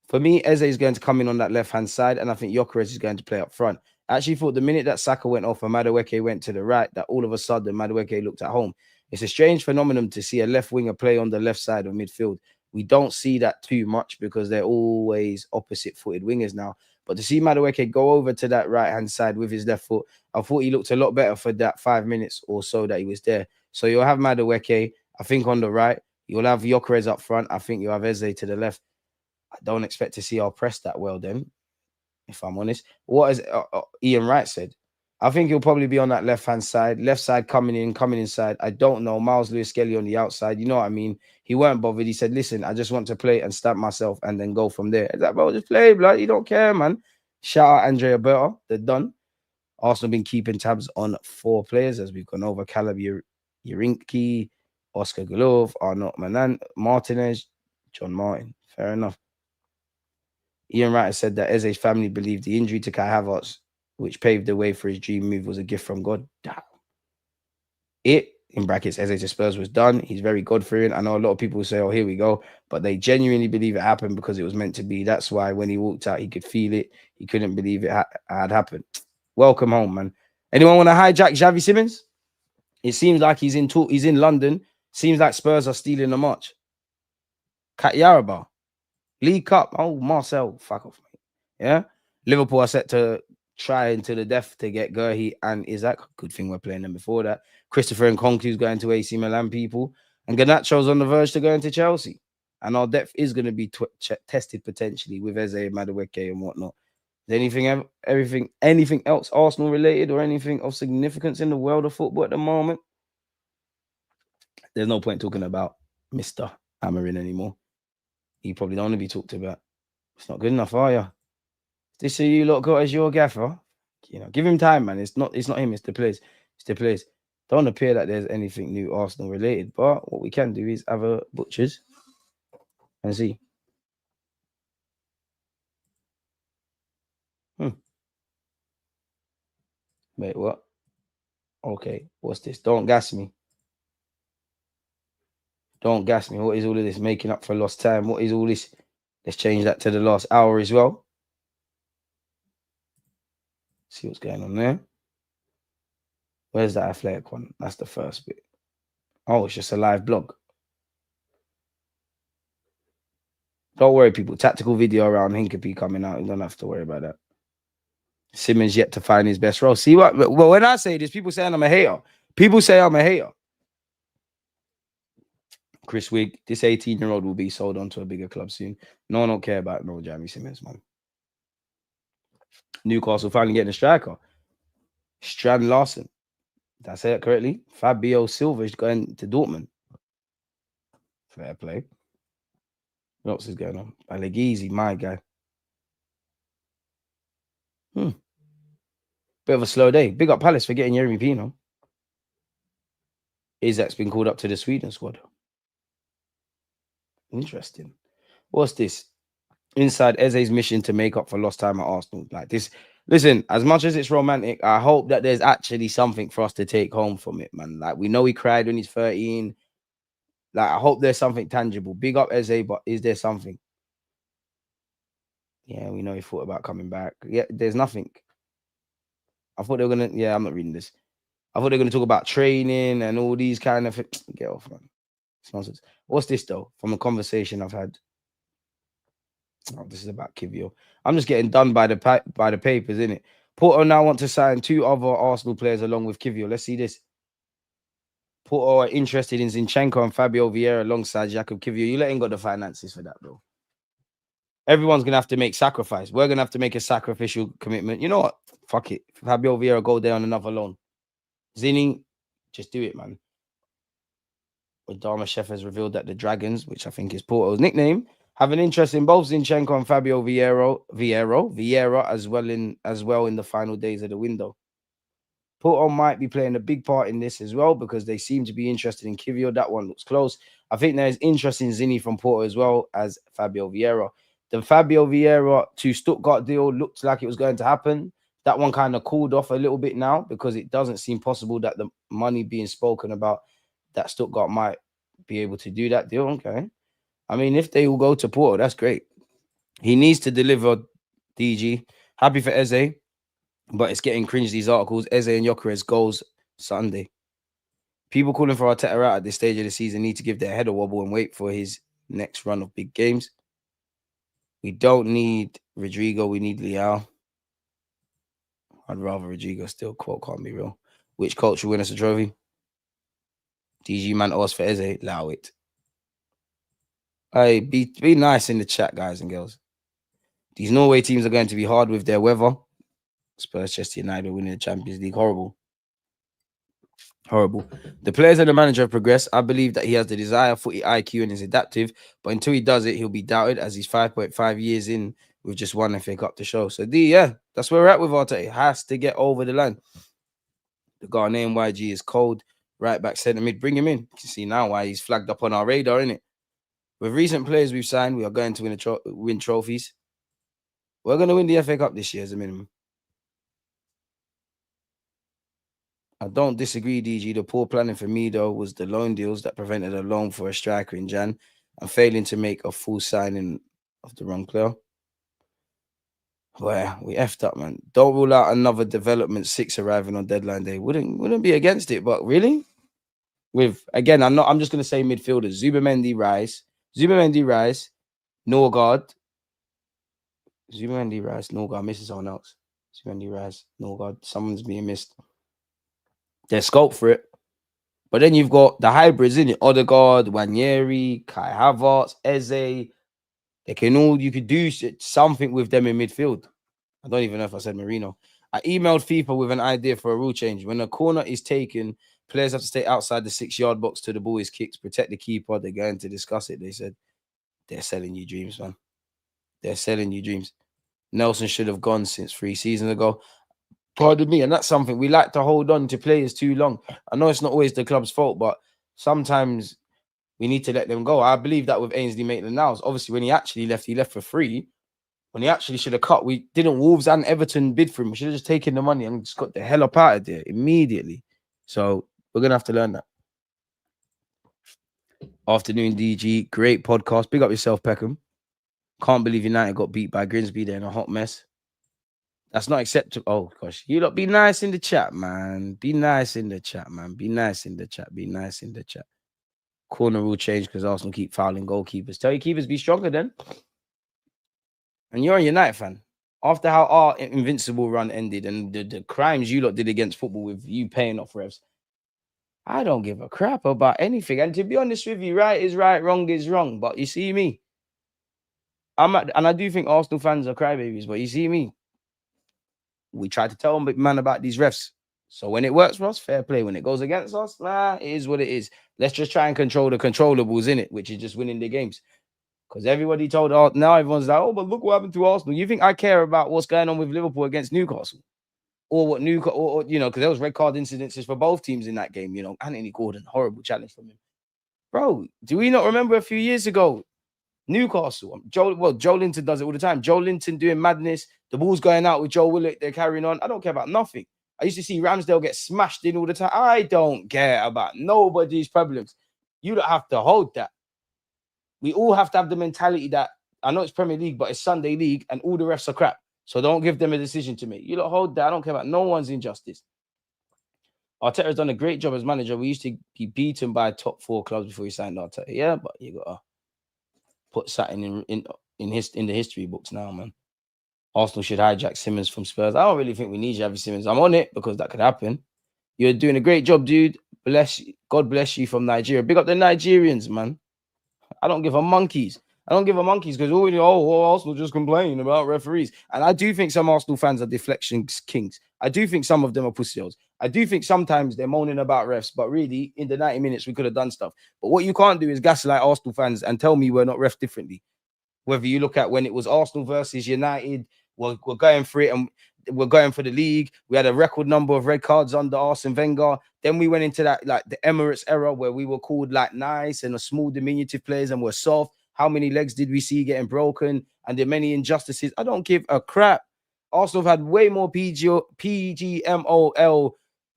for me, Eze is going to come in on that left-hand side, and I think Gyökeres is going to play up front. I actually thought the minute that Saka went off and Madueke went to the right, that all of a sudden Madueke looked at home. It's a strange phenomenon to see a left winger play on the left side of midfield. We don't see that too much because they're always opposite-footed wingers now. But to see Madueke go over to that right-hand side with his left foot, I thought he looked a lot better for that 5 minutes or so that he was there. So you'll have Madueke, I think, on the right. You'll have Gyökeres up front. I think you'll have Eze to the left. I don't expect to see our press that well then, if I'm honest. What has Ian Wright said? I think he'll probably be on that left-hand side. Left side coming inside. I don't know. Miles Lewis-Skelly on the outside. You know what I mean? He weren't bothered. He said, listen, I just want to play and stamp myself and then go from there. It's like, bro, just play, blood. You don't care, man. Shout out Andrea Berta. They're done. Arsenal been keeping tabs on 4 players as we've gone over. Caleb Urinkey, Oscar Gulov, Arnaud Martinez, John Martin. Fair enough. Ian Wright said that Eze's family believed the injury to Kai Havertz, which paved the way for his dream move, was a gift from God. Damn. It, in brackets, Eze to Spurs was done. He's very God-fearing. I know a lot of people say, oh, here we go. But they genuinely believe it happened because it was meant to be. That's why when he walked out, he could feel it. He couldn't believe it had happened. Welcome home, man. Anyone want to hijack Xavi Simons? It seems like he's in London. Seems like Spurs are stealing the march. Kat Yaraba. League Cup. Oh, Marcel. Fuck off, mate. Yeah. Liverpool are set to try into the death to get Gurhi and Isaac. Good thing we're playing them before that. Christopher and Nkunku's going to AC Milan, people. And Garnacho's on the verge to go into Chelsea. And our depth is going to be tested potentially with Eze, Madueke and whatnot. Is anything else Arsenal related or anything of significance in the world of football at the moment? There's no point talking about Mr. Amarin anymore. He probably don't want to be talked about. It's not good enough, are you? This who you lot got as your gaffer? You know, give him time, man. It's not him, it's the players. It's the players. Don't appear that there's anything new Arsenal related, but what we can do is have a butchers and see. Wait, what? Okay, what's this? Don't gas me. Don't gas me. What is all of this? Making up for lost time. What is all this? Let's change that to the last hour as well. See what's going on there. Where's that athletic one? That's the first bit. Oh, it's just a live blog. Don't worry, people. Tactical video around Hincapie coming out. You don't have to worry about that. Simmons yet to find his best role. See what? Well, when I say this, people saying I'm a hater. People say I'm a hater. Chris Wigg, this 18-year-old will be sold on to a bigger club soon. No one don't care about no Jamie Simmons, man. Newcastle finally getting a striker. Strand Larson. Did I say that correctly? Fabio Silva is going to Dortmund. Fair play. What else is going on? Balagizi, my guy. Bit of a slow day. Big up Palace for getting Yeremy Pino. Isaac's been called up to the Sweden squad. Interesting. What's this? Inside Eze's mission to make up for lost time at Arsenal. Like this. Listen, as much as it's romantic, I hope that there's actually something for us to take home from it, man. Like, we know he cried when he's 13. Like, I hope there's something tangible. Big up Eze, but is there something? Yeah, we know he thought about coming back. Yeah, there's nothing. I thought they were going to... Yeah, I'm not reading this. I thought they were going to talk about training and all these kind of... Get off, man. It's nonsense. What's this though? From a conversation I've had. Oh, this is about Kivio. I'm just getting done by the papers, innit? Porto now want to sign 2 other Arsenal players along with Kivio. Let's see this. Porto are interested in Zinchenko and Fabio Vieira alongside Jakub Kivio. You ain't got the finances for that, bro. Everyone's gonna have to make sacrifice. We're gonna have to make a sacrificial commitment. You know what? Fuck it. Fabio Vieira go there on another loan. Zini, just do it, man. Adama Chef has revealed that the Dragons, which I think is Porto's nickname, have an interest in both Zinchenko and Fabio Vieira as well in the final days of the window. Porto might be playing a big part in this as well because they seem to be interested in Kivio. That one looks close. I think there's interest in Zini from Porto as well as Fabio Vieira. The Fabio Vieira to Stuttgart deal looked like it was going to happen. That one kind of cooled off a little bit now because it doesn't seem possible that the money being spoken about that Stuttgart might be able to do that deal. Okay. I mean, if they will go to Porto, that's great. He needs to deliver, DG. Happy for Eze, but it's getting cringe, these articles. Eze and Gyökeres goals Sunday. People calling for Arteta out at this stage of the season need to give their head a wobble and wait for his next run of big games. We don't need Rodrigo. We need Leao. I'd rather Rodrigo still. Quote, can't be real. Which coach will win us a trophy? DG man asked for Eze. Allow it. Hey, be nice in the chat, guys and girls. These Norway teams are going to be hard with their weather. Spurs, Chester United winning the Champions League. Horrible. Horrible. The players and the manager have progressed. I believe that he has the desired footy IQ and is adaptive, but until he does it, he'll be doubted as he's 5.5 years in with just one FA Cup to show. So, yeah, that's where we're at with Arteta. He has to get over the line. The Ghanaian YG is cold. Right back centre mid. Bring him in. You can see now why he's flagged up on our radar, innit? With recent players we've signed, we are going to win trophies. We're going to win the FA Cup this year as a minimum. I don't disagree, DG. The poor planning for me, though, was the loan deals that prevented a loan for a striker in Jan and failing to make a full signing of the wrong player. Well, we effed up, man. Don't rule out another development 6 arriving on deadline day. Wouldn't be against it, but really? Again, I'm just gonna say midfielders. Zubamendi, Reiss, Norgard. Zubamendi, Reiss, Norgard, missing someone else. Zubamendi, Reiss, Norgard. Someone's being missed. There's scope for it. But then you've got the hybrids in it. Odegaard, Wanyeri, Kai Havertz, Eze. You could do something with them in midfield. I don't even know if I said Marino. I emailed FIFA with an idea for a rule change. When a corner is taken, players have to stay outside the 6-yard box till the ball is kicked. Protect the keeper. They're going to discuss it. They said, they're selling you dreams, man. They're selling you dreams. Nelson should have gone since 3 seasons ago. Pardon me. And that's something we like to hold on to players too long. I know it's not always the club's fault, but sometimes we need to let them go. I believe that with Ainsley Maitland-Niles. Obviously, when he left for free. When he actually should have cut, Wolves and Everton bid for him. We should have just taken the money and just got the hell up out of there immediately. So we're going to have to learn that. Afternoon, DG. Great podcast. Big up yourself, Peckham. Can't believe United got beat by Grimsby. They're in a hot mess. That's not acceptable. Oh, gosh. You lot be nice in the chat, man. Be nice in the chat, man. Be nice in the chat. Be nice in the chat. Corner rule change because Arsenal keep fouling goalkeepers. Tell your keepers be stronger then. And you're a United fan. After how our invincible run ended and the crimes you lot did against football with you paying off refs, I don't give a crap about anything. And to be honest with you, right is right, wrong is wrong. But you see me. And I do think Arsenal fans are crybabies, but you see me. We try to tell them, man, about these refs. So when it works for us, fair play. When it goes against us, it is what it is. Let's just try and control the controllables in it, which is just winning the games. Because everybody told now everyone's like, oh, but look what happened to Arsenal. You think I care about what's going on with Liverpool against Newcastle? Or what Newcastle, or because there was red card incidences for both teams in that game. Anthony Gordon, horrible challenge from him. Bro, do we not remember a few years ago? Newcastle, Joe Linton does it all the time. Joe Linton doing madness. The ball's going out with Joe Willock. They're carrying on. I don't care about nothing. I used to see Ramsdale get smashed in all the time. I don't care about nobody's problems. You don't have to hold that. We all have to have the mentality that I know it's Premier League, but it's Sunday League and all the refs are crap. So don't give them a decision to make. You don't hold that. I don't care about no one's injustice. Arteta's done a great job as manager. We used to be beaten by top 4 clubs before he signed Arteta. Yeah, but you gotta put something in the history books now, man. Arsenal should hijack Simmons from Spurs. I don't really think we need Javi Simmons. I'm on it because that could happen. You're doing a great job, dude. God bless you from Nigeria. Big up the Nigerians, man. I don't give a monkeys. I don't give a monkeys because Arsenal just complain about referees. And I do think some Arsenal fans are deflection kings. I do think some of them are pussy-holes. I do think sometimes they're moaning about refs, but really, in the 90 minutes, we could have done stuff. But what you can't do is gaslight Arsenal fans and tell me we're not ref differently. Whether you look at when it was Arsenal versus United, we're going for it and we're going for the league. We had a record number of red cards under Arsene Wenger. Then we went into that, like the Emirates era where we were called like nice and a small diminutive players and we're soft. How many legs did we see getting broken? And the many injustices. I don't give a crap. Arsenal have had way more PGMOL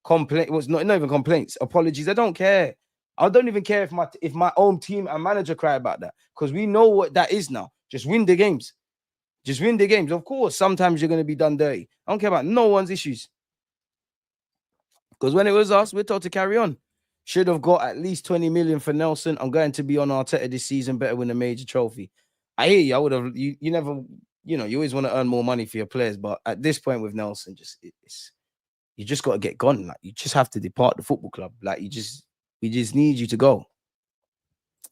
complaint. Was not even complaints, apologies. I don't care. I don't even care if my own team and manager cry about that because we know what that is now. Just win the games. Just win the games. Of course, sometimes you're going to be done dirty. I don't care about no one's issues. Because when it was us, we're told to carry on. Should have got at least 20 million for Nelson. I'm going to be on Arteta this season. Better win a major trophy. I hear you. I would have. You never. You always want to earn more money for your players, but at this point with Nelson, you just got to get gone. Like you just have to depart the football club. Like we just need you to go.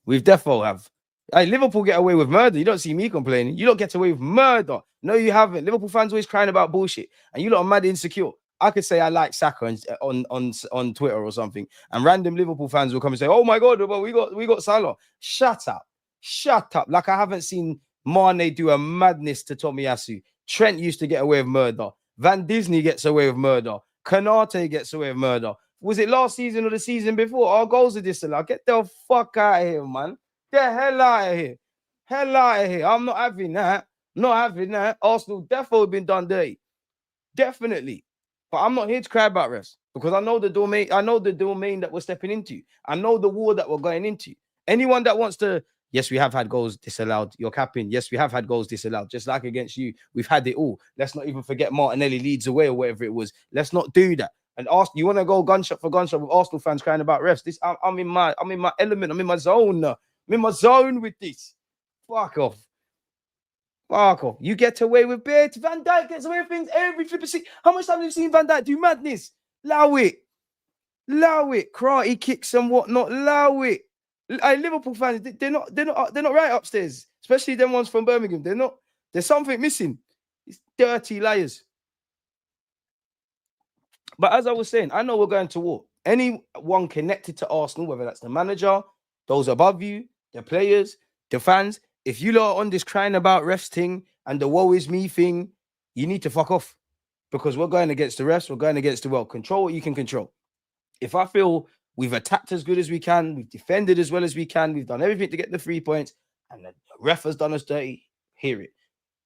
We've defo have. Hey, Liverpool get away with murder. You don't see me complaining. You don't get away with murder. No, you haven't. Liverpool fans always crying about bullshit, and you lot are mad insecure. I could say I like Saka on Twitter or something, and random Liverpool fans will come and say, "Oh my God, well, we got Salah." Shut up. Like I haven't seen Mane do a madness to Tomiyasu. Trent used to get away with murder. Van Disney gets away with murder. Kanate gets away with murder. Was it last season or the season before? Our goals are disallowed. Get the fuck out of here, man. Get the hell out of here. Hell out of here. I'm not having that. Not having that. Arsenal definitely been done dirty. Definitely. But I'm not here to cry about refs because I know the domain. I know the domain that we're stepping into. I know the war that we're going into. Anyone that wants to, yes, we have had goals disallowed. You're capping. Yes, we have had goals disallowed. Just like against you, we've had it all. Let's not even forget Martinelli leads away or whatever it was. Let's not do that. And you want to go gunshot for gunshot with Arsenal fans crying about refs? I'm in my element. I'm in my zone. I'm in my zone with this. Fuck off. Fuck off. You get away with bits. Van Dijk gets away with things every flipping season. How much time have you seen Van Dijk do madness? Allow it. Allow it. Karate kicks and whatnot. Allow it. Liverpool fans, they're not right upstairs. Especially them ones from Birmingham. They're not. There's something missing. It's dirty liars. But as I was saying, I know we're going to war. Anyone connected to Arsenal, whether that's the manager, those above you, the players, the fans, if you lot are on this crying about refs thing and the woe is me thing, you need to fuck off. Because we're going against the refs, we're going against the world. Control what you can control. If I feel we've attacked as good as we can, we've defended as well as we can, we've done everything to get the 3 points, and the ref has done us dirty, hear it.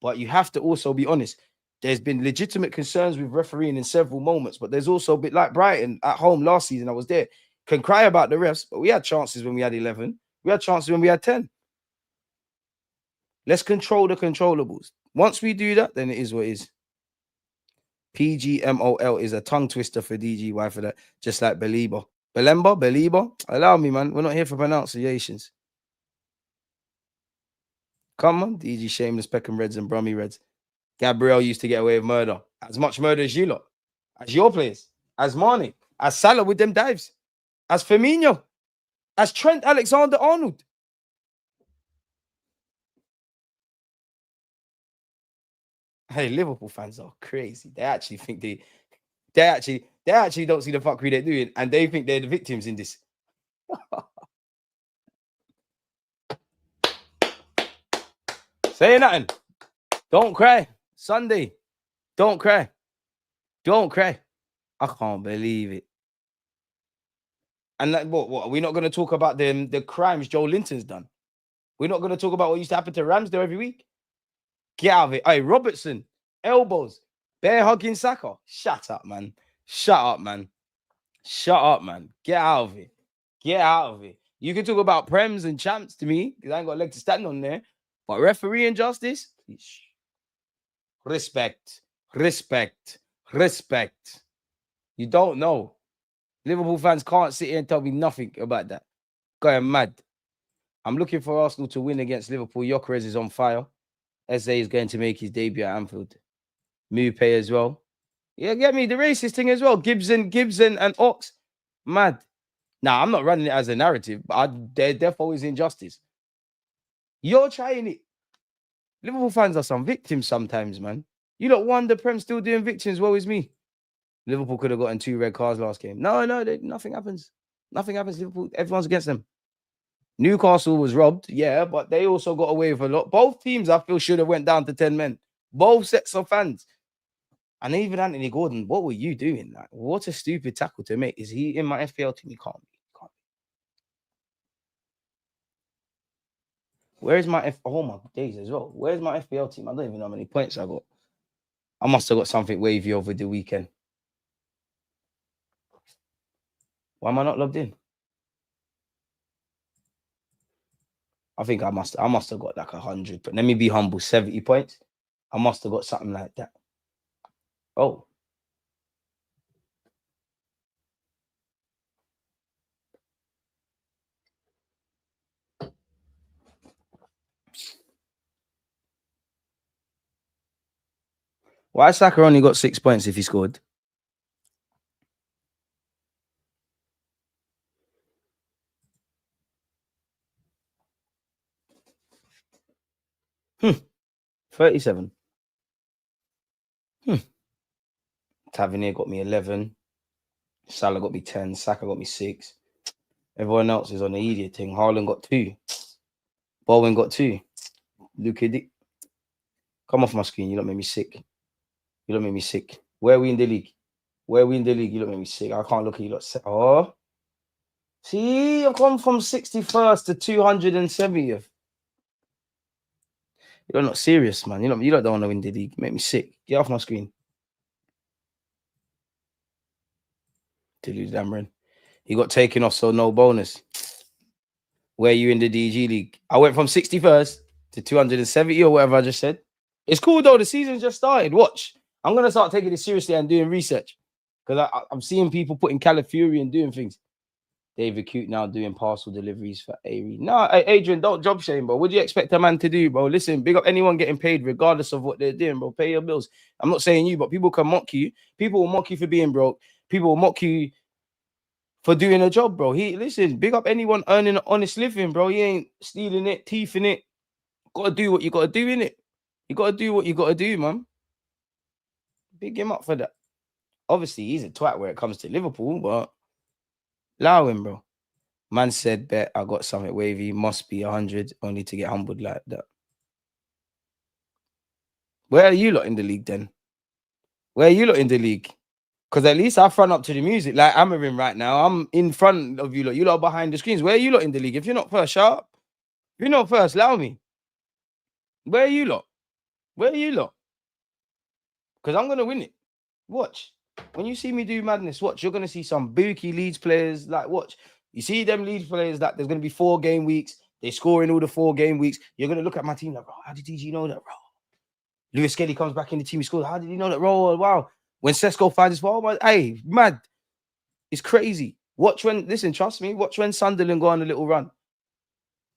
But you have to also be honest. There's been legitimate concerns with refereeing in several moments, but there's also a bit like Brighton at home last season. I was there. Can cry about the refs, but we had chances when we had 11. We had chances when we had 10. Let's control the controllables. Once we do that, then it is what it is. PGMOL is a tongue twister for DGY for that, just like Belieber. Belieber? Allow me, man. We're not here for pronunciations. Come on, DG Shameless, Peckham Reds and Brummy Reds. Gabriel used to get away with murder. As much murder as you lot. As your players. As Mane. As Salah with them dives. As Firmino. As Trent Alexander-Arnold. Hey, Liverpool fans are crazy. They actually think they actually don't see the fuckery they're doing, and they think they're the victims in this. Say nothing. Don't cry. Sunday. Don't cry. Don't cry. I can't believe it. And like, what? Are we not going to talk about the crimes Joe Linton's done? We're not going to talk about what used to happen to Ramsdale every week? Get out of it. Hey, Robertson, elbows, bear hugging Saka. Shut up, man. Shut up, man. Shut up, man. Get out of it. Get out of it. You can talk about Prems and champs to me because I ain't got a leg to stand on there. But referee injustice, respect, respect, respect. You don't know. Liverpool fans can't sit here and tell me nothing about that. Going mad. I'm looking for Arsenal to win against Liverpool. Gyökeres is on fire. Eze is going to make his debut at Anfield. Mupe as well. Yeah, get me the racist thing as well. Gibson, and Ox. Mad. Now, I'm not running it as a narrative, but there therefore is injustice. You're trying it. Liverpool fans are some victims sometimes, man. You lot won the Prem still doing victims. Woe is me. Liverpool could have gotten 2 red cards last game. No, nothing happens. Nothing happens. Liverpool, everyone's against them. Newcastle was robbed, yeah, but they also got away with a lot. Both teams, I feel, should have went down to 10 men. Both sets of fans. And even Anthony Gordon, what were you doing? Like, what a stupid tackle to make. Is he in my FPL team? He can't be. Where's my oh my days as well? Where's my FPL team? I don't even know how many points I got. I must have got something wavy over the weekend. Why am I not logged in? I think I must have got like 100, but let me be humble, 70 points. I must have got something like that. Oh. Why Saka only got 6 points if he scored? Hmm. 37. Tavernier got me 11. Salah got me 10. Saka got me 6. Everyone else is on the idiot thing. Haaland got 2. Bowen got 2. Luka Dick. Come off my screen. You don't make me sick. You don't make me sick. Where are we in the league? Where are we in the league? You don't make me sick. I can't look at you lot. Oh. See, I've gone from 61st to 270th. You're not serious, man. You don't want to win the league. Make me sick. Get off my screen. Deluded Amrin. He got taken off, so no bonus. Where are you in the DG league? I went from 61st to 270 or whatever I just said. It's cool though. The season just started. Watch. I'm going to start taking it seriously and doing research. Because I'm seeing people putting Califury and doing things. David Coote now doing parcel deliveries for Ari. No, Adrian, don't job shame, bro. What do you expect a man to do, bro? Listen, big up anyone getting paid regardless of what they're doing, bro. Pay your bills. I'm not saying you, but people can mock you. People will mock you for being broke. People will mock you for doing a job, bro. Listen, big up anyone earning an honest living, bro. He ain't stealing it, thieving it. Got to do what you got to do, innit? You got to do what you got to do, man. Big him up for that. Obviously, he's a twat where it comes to Liverpool, but allow him, bro. Man said, bet I got something wavy. Must be 100 only to get humbled like that. Where are you lot in the league then? Where are you lot in the league? Because at least I front up to the music. Like I'm in right now. I'm in front of you lot. You lot behind the screens. Where are you lot in the league? If you're not first, shut up. If you're not first, allow me. Where are you lot? Where are you lot? Because I'm going to win it. Watch. When you see me do madness, watch. You're going to see some bookie Leeds players. Like, watch. You see them Leeds players that there's going to be 4 game weeks. They score in all the 4 game weeks. You're going to look at my team like, bro, how did DG know that, bro? Lewis Kelly comes back in the team. He scores. How did he know that, bro? Wow. When Sesko finds his ball, hey, mad. It's crazy. Watch when, listen, trust me. Watch when Sunderland go on a little run.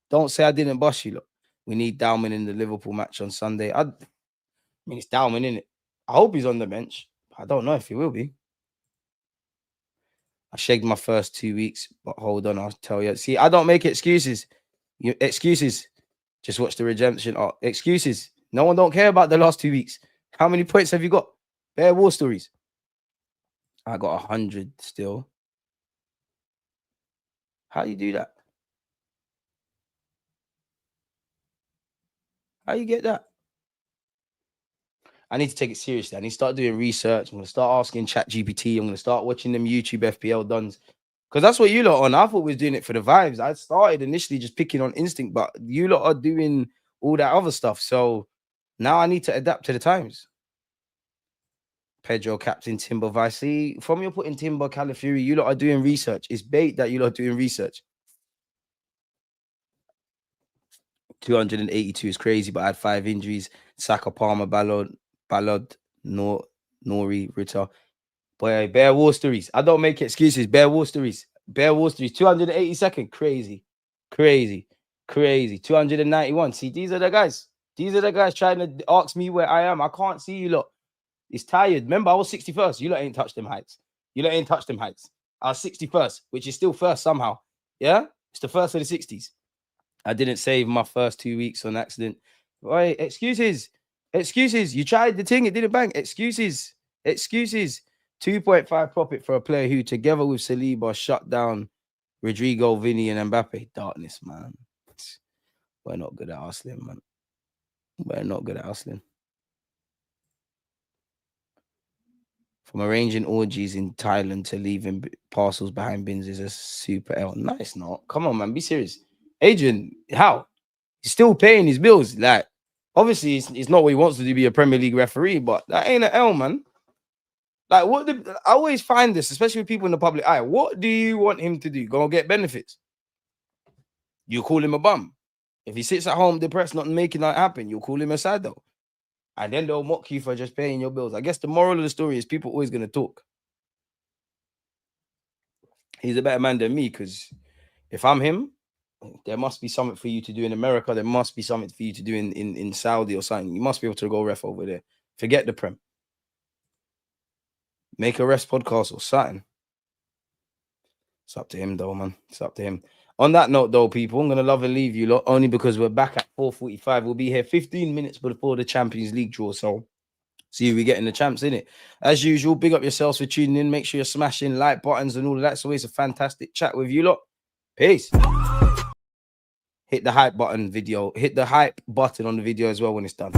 Don't say I didn't bust you, look. We need Dalman in the Liverpool match on Sunday. I mean, it's Dalman, innit? I hope he's on the bench. I don't know if he will be. I shagged my first 2 weeks, but hold on, I'll tell you. See, I don't make excuses. Excuses. Just watch the redemption arc. Excuses. No one don't care about the last 2 weeks. How many points have you got? Bare war stories. I got 100 still. How do you do that? How you get that? I need to take it seriously. I need to start doing research. I'm going to start asking ChatGPT. I'm going to start watching them YouTube FPL duns. Because that's what you lot on. I thought we was doing it for the vibes. I started initially just picking on instinct, but you lot are doing all that other stuff. So now I need to adapt to the times. Pedro, Captain Timber Vice. See, from you're putting Timber, Califury, you lot are doing research. It's bait that you lot are doing research. 282 is crazy, but I had 5 injuries. Saka, Palmer, Ballard, Nori, Ritter. Boy, bare war stories. I don't make excuses. Bare war stories. Bare war stories. 282nd. Crazy. Crazy. Crazy. 291. See, these are the guys. These are the guys trying to ask me where I am. I can't see you lot. It's tired. Remember, I was 61st. You lot ain't touched them heights. You lot ain't touched them heights. I was 61st, which is still first somehow. Yeah? It's the first of the 60s. I didn't save my first 2 weeks on accident. Right, excuses. Excuses. You tried the thing, it didn't bang. Excuses. Excuses. 2.5 profit for a player who, together with Saliba, shut down Rodrigo, Vinny, and Mbappe. Darkness, man. We're not good at hustling, man. We're not good at hustling. From arranging orgies in Thailand to leaving parcels behind bins is a super L. No, it's not. Come on, man. Be serious. Adrian, how? He's still paying his bills. Like, obviously, it's not what he wants to do, be a Premier League referee, but that ain't an L, man. Like, I always find this, especially with people in the public eye. What do you want him to do? Go and get benefits? You call him a bum. If he sits at home depressed, not making that happen, you'll call him a sado. And then they'll mock you for just paying your bills. I guess the moral of the story is people always going to talk. He's a better man than me, because if I'm him, there must be something for you to do in America. There must be something for you to do in Saudi or something. You must be able to go ref over there. Forget the Prem. Make a rest podcast or something. It's up to him, though, man. It's up to him. On that note, though, people, I'm going to love and leave you lot, only because we're back at 4:45. We'll be here 15 minutes before the Champions League draw. So, see if we get in the champs, innit? As usual, big up yourselves for tuning in. Make sure you're smashing like buttons and all of that. It's always a fantastic chat with you lot. Peace. Hit the hype button video. Hit the hype button on the video as well when it's done.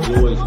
Always